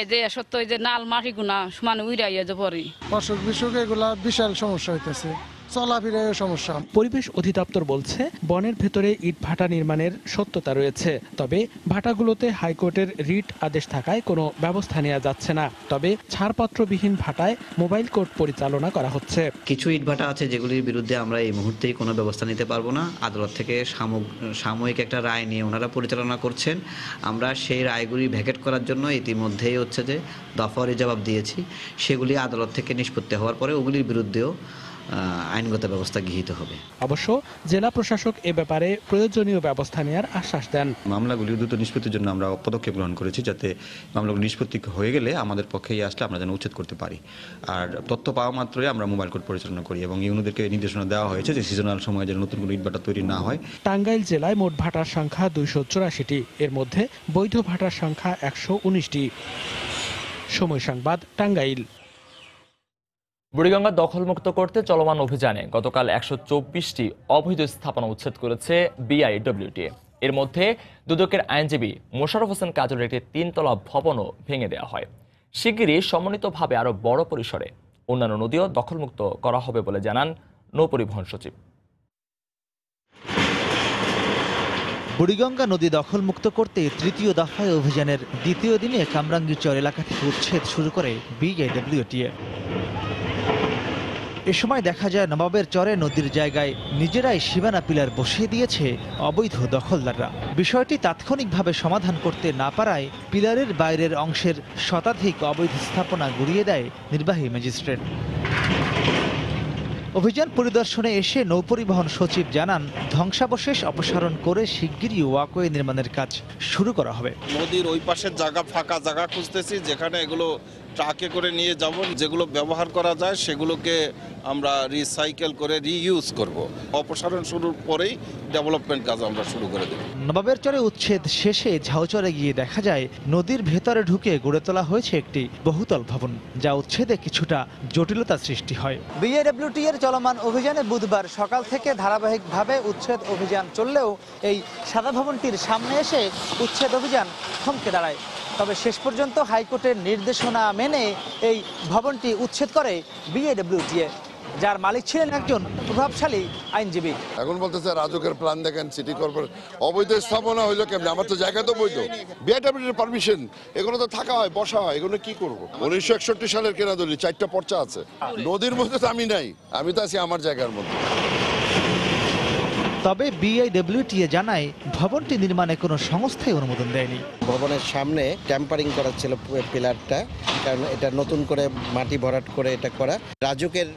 এই যে সত্য যে নাল মাটি গুনা সমানে উইরাইয়া যে পরে অসুখ বিসুখ এগুলা বিশাল সমস্যা হইতেছে, চলাফেরার সমস্যা। পরিবেশ অধিদপ্তর বলছে বনের ভেতরে ইট ভাটা নির্মাণের সত্যতা রয়েছে, তবে ভাটাগুলোতে হাইকোর্টের রিট আদেশ থাকায় কোনো ব্যবস্থা নেওয়া যাচ্ছে না। তবে ছাড়পত্রবিহীন ভাটায় মোবাইল কোর্ট পরিচালনা করা হচ্ছে। কিছু ইট ভাটা আছে যেগুলির বিরুদ্ধে আমরা এই মুহূর্তেই কোনো ব্যবস্থা নিতে পারবো না। আদালত থেকে সাময়িক একটা রায় নিয়ে ওনারা পরিচালনা করছেন। আমরা সেই রায়গুলি ভ্যাকেট করার জন্য ইতিমধ্যেই হচ্ছে যে দফারি জবাব দিয়েছি। সেগুলি আদালত থেকে নিষ্পত্তি হওয়ার পরে ওগুলির বিরুদ্ধেও আইনগত ব্যবস্থা গৃহীত হবে। অবশ্য জেলা প্রশাসক এ ব্যাপারে প্রয়োজনীয় ব্যবস্থা নেওয়ার আশ্বাস দেন। মামলাগুলি দ্রুত নিষ্পত্তির জন্য আমরা পদক্ষেপ গ্রহণ করেছি, যাতে মামলাগুলি নিষ্পত্তি হয়ে গেলে আমাদের পক্ষে আসলে আমরা যেন উচ্ছেদ করতে পারি। আর তথ্য পাওয়া মাত্রই আমরা মোবাইল কোর্ট পরিচালনা করি এবং ইউনিদেরকে নির্দেশনা দেওয়া হয়েছে যে সিজনাল সময়ে যেন নতুন কোনো ইটভাটা তৈরি না হয়। টাঙ্গাইল জেলায় মোট ভাটার সংখ্যা 284টি, এর মধ্যে বৈধ ভাটার সংখ্যা 119টি। সময় সংবাদ, টাঙ্গাইল। বুড়িগঙ্গা দখলমুক্ত করতে চলমান অভিযানে গতকাল 124টি অবৈধ স্থাপনা উচ্ছেদ করেছে বিআইডব্লিউটিএ। এর মধ্যে দুদকের আইনজীবী মোশাররফ হোসেন কাজলের একটি 3তলা ভবনও ভেঙে দেওয়া হয়। শিগগিরই সমন্বিতভাবে আরও বড় পরিসরে অন্যান্য নদীও দখলমুক্ত করা হবে বলে জানান নৌপরিবহন সচিব। বুড়িগঙ্গা নদী দখলমুক্ত করতে তৃতীয় দফায় অভিযানের দ্বিতীয় দিনে কামরাঙ্গীরচর এলাকা থেকে উচ্ছেদ শুরু করে বিআইডব্লিউটিএ। এ সময় দেখা যায় নবাবের চরে নদীর জায়গায় নিজেরাই সীমানা পিলার বসিয়ে দিয়েছে অবৈধ দখলদাররা। বিষয়টি তাৎক্ষণিকভাবে সমাধান করতে না পারায় পিলারের বাইরের অংশের শতাধিক অবৈধ স্থাপনা গুড়িয়ে দেয় নির্বাহী ম্যাজিস্ট্রেট। অভিযান পরিদর্শনে এসে নৌপরিবহন সচিব জানান, ধ্বংসাবশেষ অপসারণ করে শিগগিরই ওয়াকওয়ে নির্মাণের কাজ শুরু করা হবে। নদীর ওই পাশের জায়গা, ফাঁকা জায়গা খুঁজতেছি যেখানে এগুলো ট্রাকে করে নিয়ে যাব। যেগুলো ব্যবহার করা যায় সেগুলোকে আমরা রিসাইকেল করে রিইউজ করব। অপসারণ শুরুর পরেই ডেভেলপমেন্ট কাজ আমরা শুরু করে দেব। নবাবের চরে উচ্ছেদ শেষে ঝাউচরে গিয়ে দেখা যায় নদীর ভেতরে ঢুকে গড়ে তোলা হয়েছে একটি বহুতল ভবন, যা উচ্ছেদে কিছুটা জটিলতা সৃষ্টি হয়। বিআইডব্লিউটি এর চলমান অভিযানে বুধবার সকাল থেকে ধারাবাহিকভাবে উচ্ছেদ অভিযান চললেও এই সাদা ভবনটির সামনে এসে উচ্ছেদ অভিযান থমকে দাঁড়ায়। তবে শেষ পর্যন্ত হাইকোর্টের নির্দেশনা মেনে এই ভবনটি উচ্ছেদ করে বিআইডব্লিউটিএ, যার মালিক ছিলেন একজন প্রভাবশালী আইনজীবী। এখন বলতেছে রাজুকের প্ল্যান দেখেন, সিটি কর্পোরেশন অবৈধ স্থাপনা হইলো কেমন? আমার তো জায়গা তো বৈধ, বিআইডব্লিউটির পারমিশন, এগুলো তো থাকা হয়, বসা হয়, এগুলো কি করবো? 1961 সালের কেনা দলিল, 4টা পর্চা আছে। নদীর মধ্যে তো আমি নাই, আমি তো আছি আমার জায়গার মধ্যে। তবে বিআইডব্লিউটিএ জানায় ভবনটি নির্মাণে কোনো সংস্থাই অনুমোদন দেয়নি। ভবনের সামনে ট্যাম্পারিং করা ছিল পিলারটা, কারণ এটা নতুন করে মাটি ভরাট করে এটা করা। রাজুকের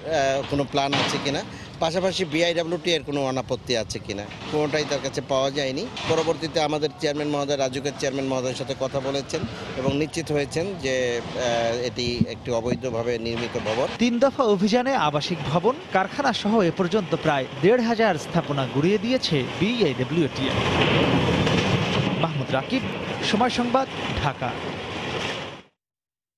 কোনো প্ল্যান আছে কিনা, পাশাপাশি বিআইডব্লিউটি এর কোনো অনাপত্তি আছে কিনা, কোনোটাই তার কাছে পাওয়া যায়নি। পরবর্তীতে আমাদের চেয়ারম্যান মহোদয় রাজুকের চেয়ারম্যান মহোদয়ের সাথে কথা বলেছেন এবং নিশ্চিত হয়েছেন যে এটি একটি অবৈধভাবে নির্মিত ভবন। 3 দফা অভিযানে আবাসিক ভবন, কারখানা সহ এ পর্যন্ত প্রায় 1,500 স্থাপনা গুড়িয়ে দিয়েছে বিআইডব্লিউটিএ। মাহমুদ রাকিব, সময় সংবাদ, ঢাকা।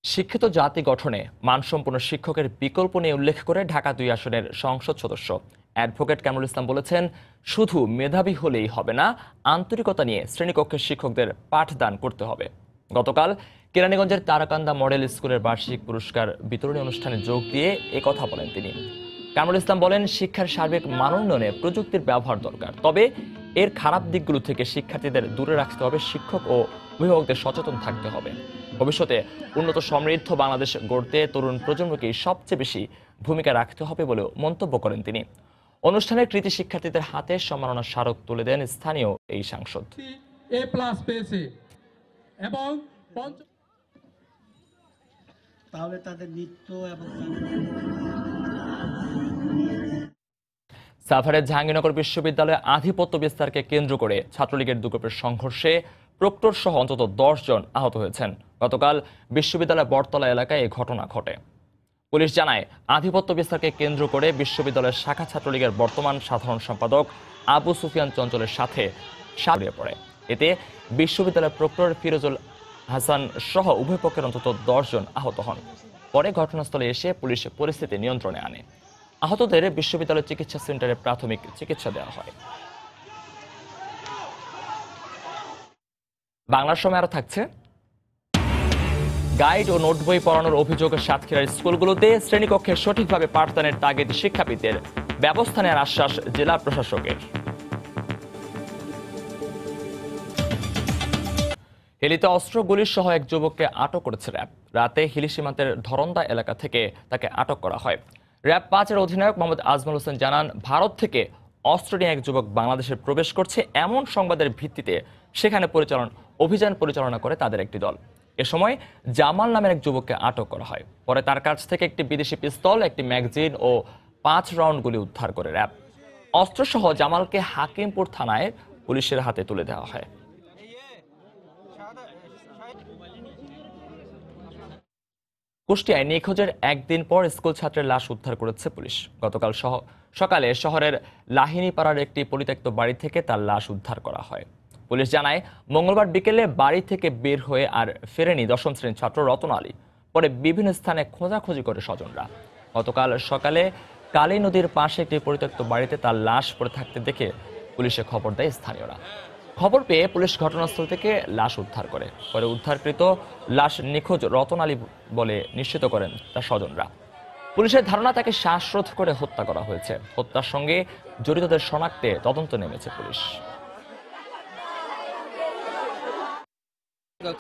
শিক্ষিত জাতি গঠনে মানসম্পন্ন শিক্ষকের বিকল্প নিয়ে উল্লেখ করে ঢাকা 2 আসনের সংসদ সদস্য অ্যাডভোকেট কামরুল ইসলাম বলেছেন, শুধু মেধাবী হলেই হবে না, আন্তরিকতা নিয়ে শ্রেণীকক্ষের শিক্ষকদের পাঠদান করতে হবে। গতকাল কেরানীগঞ্জের তারাকান্দা মডেল স্কুলের বার্ষিক পুরস্কার বিতরণী অনুষ্ঠানে যোগ দিয়ে কথা বলেন তিনি। কামরুল ইসলাম বলেন, শিক্ষার সার্বিক মানোন্নয়নে প্রযুক্তির ব্যবহার দরকার, তবে এর খারাপ দিকগুলো থেকে শিক্ষার্থীদের দূরে রাখতে হবে, শিক্ষক ও অভিভাবকদের সচেতন থাকতে হবে। ভবিষ্যতে উন্নত সমৃদ্ধ বাংলাদেশ গড়তে তরুণ প্রজন্মকেই সবচেয়ে বেশি ভূমিকা রাখতে হবে বলেও মন্তব্য করেন তিনি। অনুষ্ঠানের কৃতি শিক্ষার্থীদের হাতে সম্মাননা স্মারক তুলে দেন স্থানীয় এই সাংসদ। A+ পেয়েছে এবং তাহলে তাদের নৃত্য এবং সাভারের জাহাঙ্গীরনগর বিশ্ববিদ্যালয়ে আধিপত্য বিস্তারকে কেন্দ্র করে ছাত্রলীগের 2 গ্রুপের সংঘর্ষে প্রক্টর সহ অন্তত 10 জন আহত হয়েছেন। গতকাল বিশ্ববিদ্যালয়ের বটতলা এলাকায় এই ঘটনা ঘটে। পুলিশ জানায়, আধিপত্য বিস্তারকে কেন্দ্র করে বিশ্ববিদ্যালয়ের শাখা ছাত্রলীগের বর্তমান সাধারণ সম্পাদক আবু সুফিয়ান চঞ্চলের সাথে জড়িয়ে পড়ে। এতে বিশ্ববিদ্যালয়ের প্রক্টর ফিরোজুল হাসান সহ উভয় পক্ষের অন্তত 10 জন আহত হন। পরে ঘটনাস্থলে এসে পুলিশ পরিস্থিতি নিয়ন্ত্রণে আনে। আহতদের বিশ্ববিদ্যালয় চিকিৎসা সেন্টারে প্রাথমিক চিকিৎসা দেওয়া হয়। বাংলার সময় আরো থাকছে, গাইড ও নোট বই পড়ানোর অভিযোগ সাতক্ষীরার স্কুলগুলোতে শ্রেণীকক্ষে সঠিকভাবে পাঠদানের তাগিদ শিক্ষাবিদদের, ব্যবস্থা নেওয়ার আশ্বাস জেলা প্রশাসকের। হিলিতে অস্ত্র গুলির সহ এক যুবককে আটক করেছে র্যাব। রাতে হিলি সীমান্তের ধরন্দা এলাকা থেকে তাকে আটক করা হয়। র্যাব 5-এর অধিনায়ক মোহাম্মদ আজমল হোসেন জানান, ভারত থেকে অস্ত্র নিয়ে এক যুবক বাংলাদেশে প্রবেশ করছে এমন সংবাদের ভিত্তিতে সেখানে অভিযান পরিচালনা করে তাদের একটি দল। এ সময় জামাল নামের এক যুবককে আটক করা হয়। পরে তার কাছ থেকে একটি বিদেশি পিস্তল, একটি ম্যাগাজিন ও 5 রাউন্ড গুলি উদ্ধার করে র্যাব। অস্ত্রসহ জামালকে হাকিমপুর থানায় পুলিশের হাতে তুলে দেওয়া হয়। কুষ্টিয়ায় নিখোঁজের একদিন পর স্কুল ছাত্রের লাশ উদ্ধার করেছে পুলিশ। গতকাল সকালে শহরের লাহিনীপাড়ার একটি পরিত্যক্ত বাড়ি থেকে তার লাশ উদ্ধার করা হয়। পুলিশ জানায়, মঙ্গলবার বিকেলে বাড়ি থেকে বের হয়ে আর ফেরেনি 10ম শ্রেণীর ছাত্র রতন আলী। পরে বিভিন্ন স্থানে খোঁজাখুঁজি করে স্বজনরা। গতকাল সকালে কালী নদীর পাশে একটি পরিত্যক্ত বাড়িতে তার লাশ পড়ে থাকতে দেখে পুলিশে খবর দেয় স্থানীয়রা। খবর পেয়ে পুলিশ ঘটনাস্থল থেকে লাশ উদ্ধার করে। পরে উদ্ধারকৃত লাশ নিখোঁজ রতন আলী বলে নিশ্চিত করেন তার স্বজনরা। পুলিশের ধারণা তাকে শ্বাসরোধ করে হত্যা করা হয়েছে। হত্যার সঙ্গে জড়িতদের শনাক্তে তদন্ত নেমেছে পুলিশ।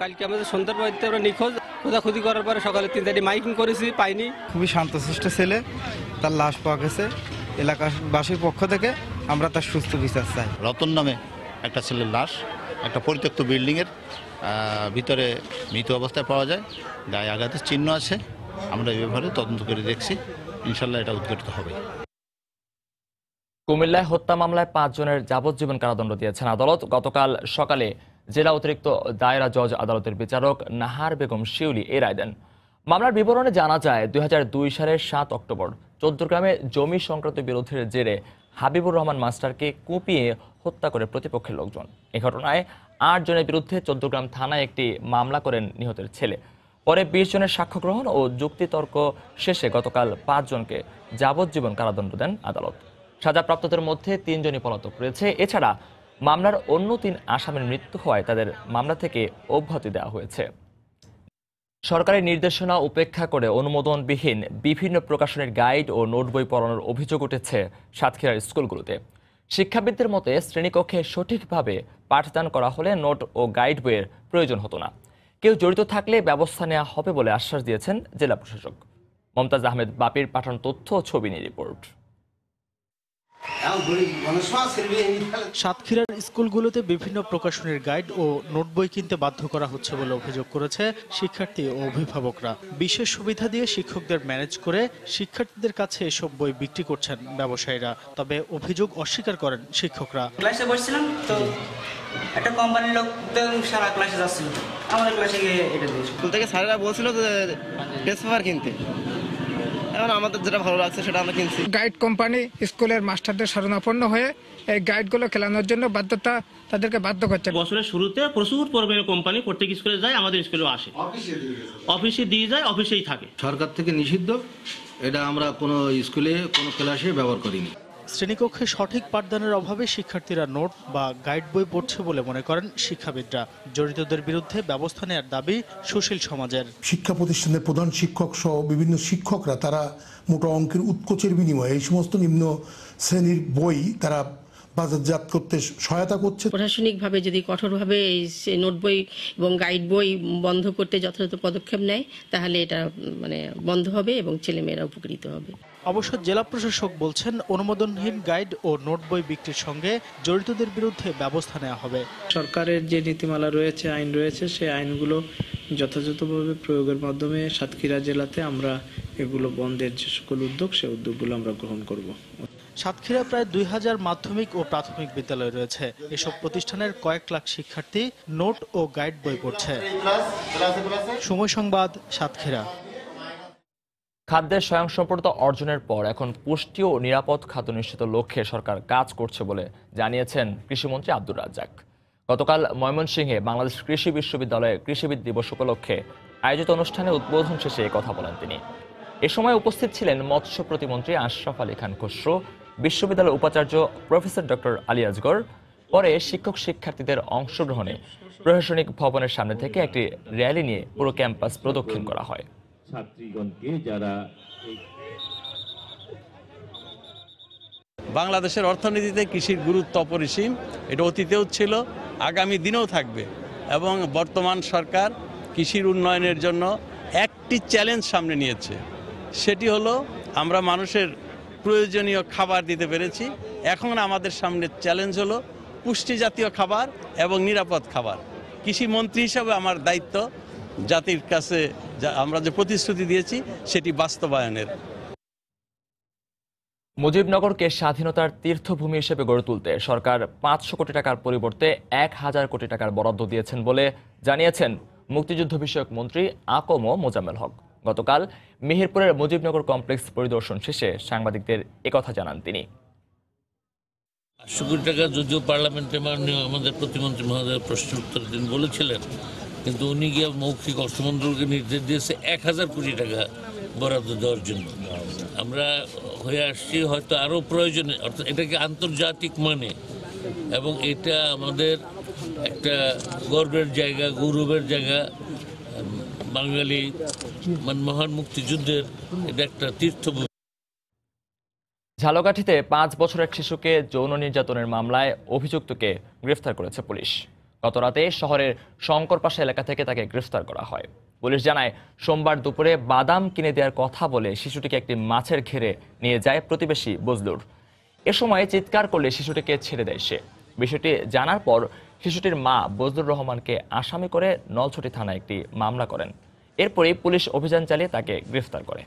কালকে আমাদের সন্ধ্যার বাড়িতে আমরা নিখোঁজ খোঁজাখুঁজি করার পরে সকালে 3টায় মাইকিং করেছি, পাইনি। খুবই শান্তশিষ্ট ছেলে, তার লাশ পাওয়া গেছে। এলাকাবাসীর পক্ষ থেকে আমরা তার সুস্থ বিচার চাই। রতন নামে একটা ছেলের লাশ একটা পরিত্যক্ত বিল্ডিংয়ের ভিতরে মৃত অবস্থায় পাওয়া যায়। গায়ে আঘাতের চিহ্ন আছে। আমরা এই ব্যাপারে তদন্ত করে দেখছি, ইনশাল্লাহ এটা উদ্ঘাটিত হবে। কুমিল্লায় হত্যা মামলায় 5 জনের যাবজ্জীবন কারাদণ্ড দিয়েছেন আদালত। গতকাল সকালে জেলা অতিরিক্ত দায়রা জজ আদালতের বিচারক নাহার বেগম শিউলি এই রায় দেন। মামলার বিবরণে জানা যায়, 2002 সালের 7 অক্টোবর চৌদ্দগ্রামে জমি সংক্রান্ত বিরোধের জেরে হাবিবুর রহমান মাস্টারকে কুপিয়ে হত্যা করে প্রতিপক্ষের লোকজন। এই ঘটনায় 8 জনের বিরুদ্ধে চৌদ্দগ্রাম থানায় একটি মামলা করেন নিহতের ছেলে। পরে 20 জনের সাক্ষ্য গ্রহণ ও যুক্তিতর্ক শেষে গতকাল 5 জনকে যাবজ্জীবন কারাদণ্ড দেন আদালত। সাজাপ্রাপ্তদের মধ্যে 3 জনই পলাতক রয়েছে। এছাড়া মামলার অন্য 3 আসামির মৃত্যু হওয়ায় তাদের মামলা থেকে অব্যাহতি দেওয়া হয়েছে। সরকারি নির্দেশনা উপেক্ষা করে অনুমোদনবিহীন বিভিন্ন প্রকাশনের গাইড ও নোট বই পড়ানোর অভিযোগ উঠেছে সাতক্ষীরার স্কুলগুলোতে। শিক্ষাবিদদের মতে, শ্রেণীকক্ষে সঠিকভাবে পাঠদান করা হলে নোট ও গাইড বইয়ের প্রয়োজন হতো না। কেউ জড়িত থাকলে ব্যবস্থা নেওয়া হবে বলে আশ্বাস দিয়েছেন জেলা প্রশাসক। মমতাজ আহমেদ বাপির পাঠানো তথ্য ও ছবি নিয়ে রিপোর্ট। সাতক্ষীরার স্কুলগুলোতে বিভিন্ন প্রকাশনের গাইড ও নোট বই কিনতে বাধ্য করা হচ্ছে বলে অভিযোগ করেছে শিক্ষার্থী ও অভিভাবকরা। বিশেষ সুবিধা দিয়ে শিক্ষকদের ম্যানেজ করে শিক্ষার্থীদের কাছে এসব বই বিক্রি করছেন ব্যবসায়ীরা। তবে অভিযোগ অস্বীকার করেন শিক্ষকরা। ক্লাসে বসছিলাম তো একটা কোম্পানির লোক সারা ক্লাসে যাচ্ছিল, আমাদের ক্লাসে গিয়ে এটা দিয়েছে। স্কুল থেকে স্যারেরা বলছিল যে টেস্ট পেপার কিনতে, এখন আমাদের যেটা ভালো লাগছে সেটা আমরা কিনছি। গাইড কোম্পানি স্কুলের মাস্টারদের শরণাপন্ন হয়ে এই গাইডগুলো খেলানোর জন্য তাদেরকে বাধ্য করছে। বছরের শুরুতে প্রচুর পরিমাণে কোম্পানি প্রত্যেক স্কুলে যায়, আমাদের স্কুলেও আসে, অফিসে দিয়ে যায়, অফিসেই থাকে। সরকার থেকে নিষিদ্ধ, এটা আমরা কোনো স্কুলে কোনো ক্লাসে ব্যবহার করিনি। শ্রেণীকক্ষে সঠিক পাঠদানের অভাবে শিক্ষার্থীরা নোট বা গাইড বই পড়ছে বলে মনে করেন শিক্ষাবিদরা। জড়িতদের বিরুদ্ধে ব্যবস্থা নেওয়ার দাবি সুশীল সমাজের। শিক্ষা প্রতিষ্ঠানের প্রধান শিক্ষক সহ বিভিন্ন শিক্ষকরা তারা মোটা অঙ্কের উৎকোচের বিনিময়ে এই সমস্ত নিম্ন শ্রেণীর বই তারা বাজারজাত করতে সহায়তা করছে। প্রশাসনিকভাবে যদি কঠোরভাবে এই নোট বই এবং গাইড বই বন্ধ করতে যথাযথ পদক্ষেপ নেয় তাহলে এটা বন্ধ হবে এবং ছেলেমেয়েরা উপকৃত হবে। অবশ্য জেলা প্রশাসক বলছেন অনুমোদনহীন গাইড ও নোট বই বিক্রির সঙ্গে জড়িতদের বিরুদ্ধে ব্যবস্থা নেওয়া হবে। সরকারের যে নীতিমালা রয়েছে, আইন রয়েছে, সেই আইনগুলো যথাযথভাবে প্রয়োগের মাধ্যমে সাতক্ষীরা জেলাতে আমরা এগুলো বন্ধের যে সকল উদ্যোগ, সেই উদ্যোগগুলো আমরা গ্রহণ করব। সাতক্ষীরা প্রায় 2000 মাধ্যমিক ও প্রাথমিক বিদ্যালয় রয়েছে। এসব প্রতিষ্ঠানের কয়েক লাখ শিক্ষার্থী নোট ও গাইড বই পড়ছে। সময় সংবাদ, সাতক্ষীরা। খাদ্যের স্বয়ংসম্পূর্ণতা অর্জনের পর এখন পুষ্টি ও নিরাপদ খাদ্য নিশ্চিত লক্ষ্যে সরকার কাজ করছে বলে জানিয়েছেন কৃষিমন্ত্রী আব্দুর রাজ্জাক। গতকাল ময়মনসিংহে বাংলাদেশ কৃষি বিশ্ববিদ্যালয়ে কৃষিবিদ দিবস উপলক্ষে আয়োজিত অনুষ্ঠানে উদ্বোধন শেষে কথা বলেন তিনি। এ সময় উপস্থিত ছিলেন মৎস্য প্রতিমন্ত্রী আশরাফ আলী খান খসরু, বিশ্ববিদ্যালয়ের উপাচার্য প্রফেসর ডক্টর আলী আসগর। পরে শিক্ষক শিক্ষার্থীদের অংশগ্রহণে প্রশাসনিক ভবনের সামনে থেকে একটি র্যালি নিয়ে পুরো ক্যাম্পাস প্রদক্ষিণ করা হয়। বাংলাদেশের অর্থনীতিতে কৃষির গুরুত্ব অপরিসীম, এটা অতীতেও ছিল, আগামী দিনেও থাকবে। এবং বর্তমান সরকার কৃষির উন্নয়নের জন্য একটি চ্যালেঞ্জ সামনে নিয়েছে, সেটি হলো আমরা মানুষের প্রয়োজনীয় খাবার দিতে পেরেছি। এখন আমাদের সামনে চ্যালেঞ্জ হলো পুষ্টি জাতীয় খাবার এবং নিরাপদ খাবার। কৃষি মন্ত্রী হিসাবে আমার দায়িত্ব জাতির কাছে আমরা যে প্রতিশ্রুতি দিয়েছি সেটি বাস্তবায়নের। মুজিবনগরকে স্বাধীনতার তীর্থভূমি হিসেবে গড়ে তুলতে সরকার 500 কোটি টাকার পরিবর্তে 1000 কোটি টাকার বরাদ্দ দিয়েছেন বলে জানিয়েছেন মুক্তিযুদ্ধ বিষয়ক মন্ত্রী আকম মোজাম্মেল হক। গতকাল মেহেরপুরের মুজিবনগর কমপ্লেক্স পরিদর্শন শেষে সাংবাদিকদের একথা জানান তিনি। 800 কোটি টাকা যদিও পার্লামেন্টে মাননীয় আমাদের প্রতিমন্ত্রী মহোদয় প্রশ্নের উত্তরে তিনি বলেছিলেন, কিন্তু উনি গিয়ে মৌখিক অর্থমন্ত্রীকে নির্দেশ দিয়েছে 1000 কোটি টাকা বরাদ্দ দেওয়ার জন্য। আমরা হয়ে আসছি হয়তো আরও প্রয়োজনে, অর্থাৎ এটাকে আন্তর্জাতিক মানে, এবং এটা আমাদের একটা গর্বের জায়গা, গৌরবের জায়গা। বাঙালি মহান মুক্তিযুদ্ধের এটা একটা তীর্থভূমি। ঝালকাঠিতে 5 বছরের শিশুকে যৌন নির্যাতনের মামলায় অভিযুক্তকে গ্রেফতার করেছে পুলিশ। গতরাতে শহরের শঙ্করপাশা এলাকা থেকে তাকে গ্রেফতার করা হয়। পুলিশ জানায়, সোমবার দুপুরে বাদাম কিনে দেওয়ার কথা বলে শিশুটিকে একটি মাছের ঘেরে নিয়ে যায় প্রতিবেশী বজলুর। এ সময় চিৎকার করলে শিশুটিকে ছেড়ে দেয় সে। বিষয়টি জানার পর শিশুটির মা বজলুর রহমানকে আসামি করে নলছটি থানায় একটি মামলা করেন। এরপরই পুলিশ অভিযান চালিয়ে তাকে গ্রেফতার করে।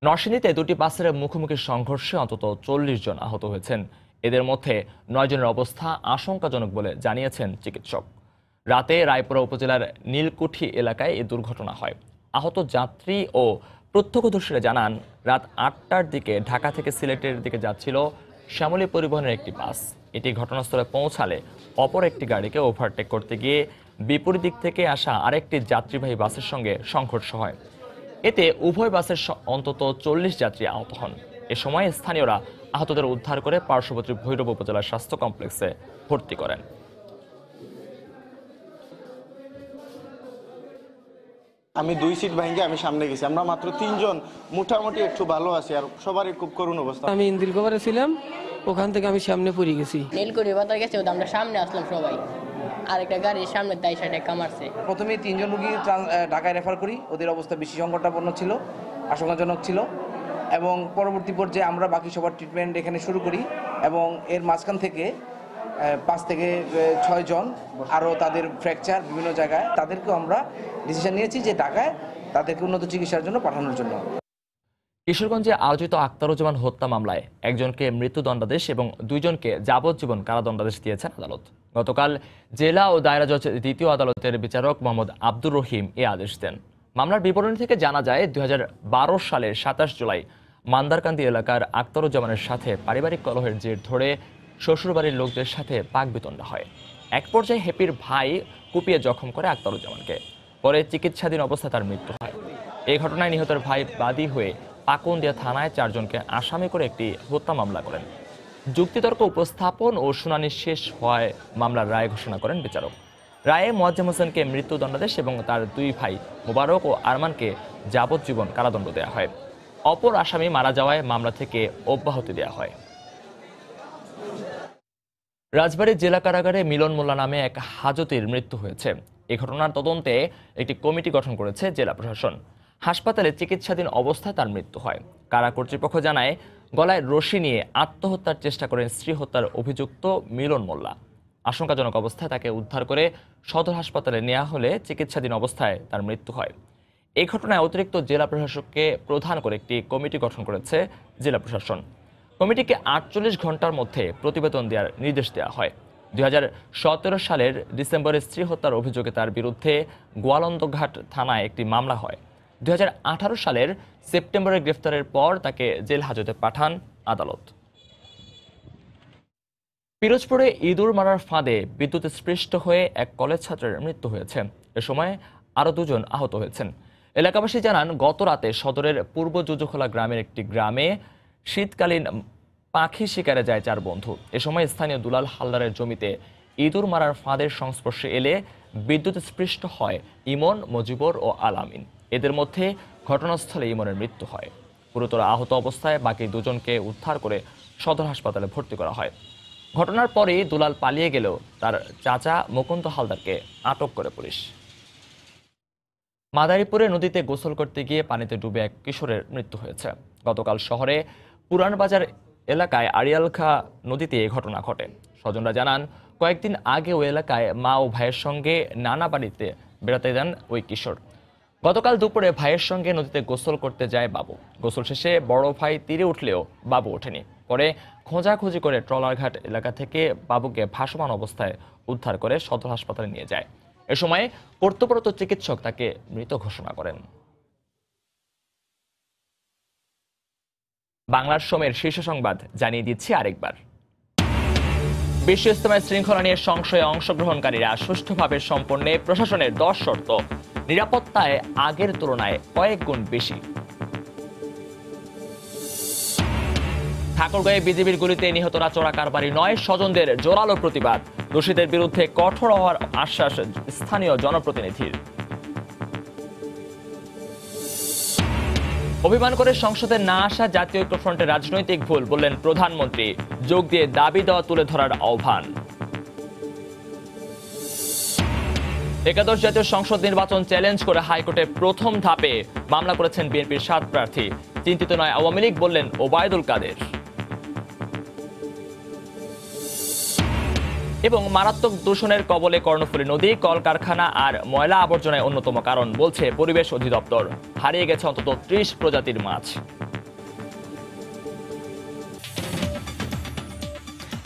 নরসিংদীতে দুটি বাসের মুখোমুখি সংঘর্ষে অন্তত 40 জন আহত হয়েছেন। এদের মধ্যে 9 জনের অবস্থা আশঙ্কাজনক বলে জানিয়েছেন চিকিৎসক। রাতে রায়পুরা উপজেলার নীলকুঠি এলাকায় এই দুর্ঘটনা হয়। আহত যাত্রী ও প্রত্যক্ষদর্শীরা জানান, রাত 8টার দিকে ঢাকা থেকে সিলেটের দিকে যাচ্ছিল শ্যামলী পরিবহনের একটি বাস। এটি ঘটনাস্থলে পৌঁছালে অপর একটি গাড়িকে ওভারটেক করতে গিয়ে বিপরীত দিক থেকে আসা আরেকটি যাত্রীবাহী বাসের সঙ্গে সংঘর্ষ হয়। এতে উভয় বাসের অন্তত 40 যাত্রী আহত হন। এ সময় স্থানীয়রা আহতদের উদ্ধার করে পার্শ্ববর্তী ভৈরব উপজেলার স্বাস্থ্য কমপ্লেক্সে ভর্তি করেন। আমি 2 সিট ভাঙে আমি সামনে গেছি, আমরা মাত্র 3 জন মোটামুটি একটু ভালো আছি, আর সবারই খুব করুণ অবস্থা। আমি ইন্দিল কভারে ছিলাম, ওখান থেকে আমি সামনে পড়ে গেছি। নীলকুঠি বাজার গেছে, আমরা সামনে আসলাম সবাই, আরেকটা গাড়ির সামনে দাই সাইডে কামারছে। প্রথমে 3 জন রোগী ঢাকায় রেফার করি, ওদের অবস্থা বেশি সংকটাপন্ন ছিল, আশঙ্কাজনক ছিল। এবং পরবর্তী পর্যায়ে আমরা বাকি সবার ট্রিটমেন্ট এখানে শুরু করি এবং এর মাঝখান থেকে 5 থেকে 6 জন আরও তাদের ফ্র্যাকচার বিভিন্ন জায়গায়, তাদেরকেও আমরা ডিসিশন নিয়েছি যে ঢাকায় তাদেরকে উন্নত চিকিৎসার জন্য পাঠানোর জন্য। কিশোরগঞ্জে আয়োজিত আখতারুজ্জামান হত্যা মামলায় একজনকে মৃত্যুদণ্ডাদেশ এবং 2 জনকে যাবজ্জীবন কারাদণ্ডাদেশ দিয়েছেন আদালত। গতকাল জেলা ও দায়রা জজ দ্বিতীয় আদালতের বিচারক মোহাম্মদ আব্দুর রহিম এ আদেশ দেন। মামলার বিবরণী থেকে জানা যায় 2012 সালের 27 জুলাই মান্দারকান্দি এলাকার আখতারুজ্জামানের সাথে পারিবারিক কলহের জের ধরে শ্বশুরবাড়ির লোকদের সাথে বাকবিতণ্ডা হয়। এক পর্যায়ে হ্যাপির ভাই কুপিয়ে জখম করে আখতারুজ্জামানকে, পরে চিকিৎসাধীন অবস্থায় তার মৃত্যু হয়। এই ঘটনায় নিহতের ভাই বাদী হয়ে পাকুন্দিয়া থানায় 4 জনকে আসামি করে একটি হত্যা মামলা করেন। যুক্তিতর্ক উপস্থাপন ও শুনানি শেষ হওয়ায় মামলার রায় ঘোষণা করেন বিচারক। রায়ে মোয়াজ্জেম হোসেনকে মৃত্যুদণ্ডাদেশ এবং তার 2 ভাই মোবারক ও আরমানকে যাবজ্জীবন কারাদণ্ড দেওয়া হয়। অপর আসামি মারা যাওয়ায় মামলা থেকে অব্যাহতি দেওয়া হয়। রাজবাড়ী জেলা কারাগারে মিলন মোল্লা নামে এক হাজতির মৃত্যু হয়েছে। এই ঘটনার তদন্তে একটি কমিটি গঠন করেছে জেলা প্রশাসন। হাসপাতালে চিকিৎসাধীন অবস্থায় তার মৃত্যু হয়। কারা কর্তৃপক্ষ জানায়, গলায় রশি নিয়ে আত্মহত্যার চেষ্টা করেন স্ত্রী হত্যার অভিযুক্ত মিলন মোল্লা। আশঙ্কাজনক অবস্থায় তাকে উদ্ধার করে সদর হাসপাতালে নেওয়া হলে চিকিৎসাধীন অবস্থায় তার মৃত্যু হয়। এই ঘটনায় অতিরিক্ত জেলা প্রশাসককে প্রধান করে একটি কমিটি গঠন করেছে জেলা প্রশাসন। কমিটিকে 48 ঘন্টার মধ্যে প্রতিবেদন দেওয়ার নির্দেশ দেওয়া হয়। 2017 সালের ডিসেম্বরে স্ত্রী হত্যার অভিযোগে তার বিরুদ্ধে গোয়ালন্দঘাট থানায় একটি মামলা হয়। 2018 সালের সেপ্টেম্বরে গ্রেফতারের পর তাকে জেল হাজতে পাঠান আদালত। পিরোজপুরে ইঁদুর মারার ফাঁদে বিদ্যুৎ স্পৃষ্ট হয়ে এক কলেজ ছাত্রের মৃত্যু হয়েছে। এ সময় আরও 2 জন আহত হয়েছেন। এলাকাবাসী জানান, গত রাতে সদরের পূর্ব জুজুখোলা গ্রামের একটি গ্রামে শীতকালীন পাখি শিকারে যায় 4 বন্ধু। এ সময় স্থানীয় দুলাল হালদারের জমিতে ইঁদুর মারার ফাঁদের সংস্পর্শে এলে বিদ্যুৎ স্পৃষ্ট হয় ইমন, মজিবর ও আলামিন। এদের মধ্যে ঘটনাস্থলে ইমনের মৃত্যু হয়। গুরুতর আহত অবস্থায় বাকি 2 জনকে উদ্ধার করে সদর হাসপাতালে ভর্তি করা হয়। ঘটনার পরেই দুলাল পালিয়ে গেলেও তার চাচা মুকুন্দ হালদারকে আটক করে পুলিশ। মাদারীপুরে নদীতে গোসল করতে গিয়ে পানিতে ডুবে এক কিশোরের মৃত্যু হয়েছে। গতকাল শহরে পুরানবাজার এলাকায় আড়িয়ালখা নদীতে এই ঘটনা ঘটে। স্বজনরা জানান, কয়েকদিন আগে ওই এলাকায় মা ও ভাইয়ের সঙ্গে নানা বাড়িতে বেড়াতে যান ওই কিশোর। গতকাল দুপুরে ভাইয়ের সঙ্গে নদীতে গোসল করতে যায় বাবু। গোসল শেষে বড় ভাই তীরে উঠলেও বাবু ওঠেনি। পরে খোঁজাখুঁজি করে ট্রলারঘাট এলাকা থেকে বাবুকে ভাসমান অবস্থায় উদ্ধার করে সদর হাসপাতালে নিয়ে যায়। এ সময় কর্তব্যরত চিকিৎসক তাকে মৃত ঘোষণা করেন। বাংলার সময়ের শীর্ষ সংবাদ জানিয়ে দিচ্ছি আরেকবার। বিশ্ব ইজতেমায় শৃঙ্খলা নিয়ে সংশয়ে অংশগ্রহণকারীরা সুষ্ঠুভাবে সম্পন্নে প্রশাসনের 10 শর্ত। নিরাপত্তায় আগের তুলনায় কয়েক গুণ বেশি। ঠাকুরগাঁয়ে বিজিবির গুলিতে নিহতরা চোরা কারবারি নয়, স্বজনদের জোরালো প্রতিবাদ। দোষীদের বিরুদ্ধে কঠোর হওয়ার আশ্বাস স্থানীয় জনপ্রতিনিধির। অভিমান করে সংসদে না আসা জাতীয় ঐক্যফ্রন্টের রাজনৈতিক ভুল বললেন প্রধানমন্ত্রী। যোগ দিয়ে দাবি দেওয়া তুলে ধরার আহ্বান। একাদশ জাতীয় সংসদ নির্বাচন চ্যালেঞ্জ করে হাইকোর্টে প্রথম ধাপে মামলা করেছেন বিএনপির 7 প্রার্থী। চিন্তিত নয় আওয়ামী লীগ বললেন ওবায়দুল কাদের। এবং মারাত্মক দূষণের কবলে কর্ণফুলী নদী, কলকারখানা আর ময়লা আবর্জনায় অন্যতম কারণ বলছে পরিবেশ অধিদপ্তর। হারিয়ে গেছে অন্তত 30 প্রজাতির মাছ।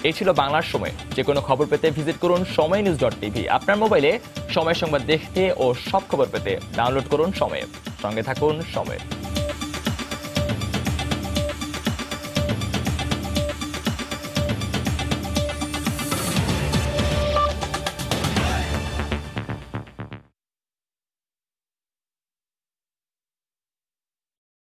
এই ছিল বাংলার সময়। যে কোনো খবর পেতে ভিজিট করুন সময়নিউজ.tv। আপনার মোবাইলে সময় সংবাদ দেখতে ও সব খবর পেতে ডাউনলোড করুন সময়। সঙ্গে থাকুন সময়।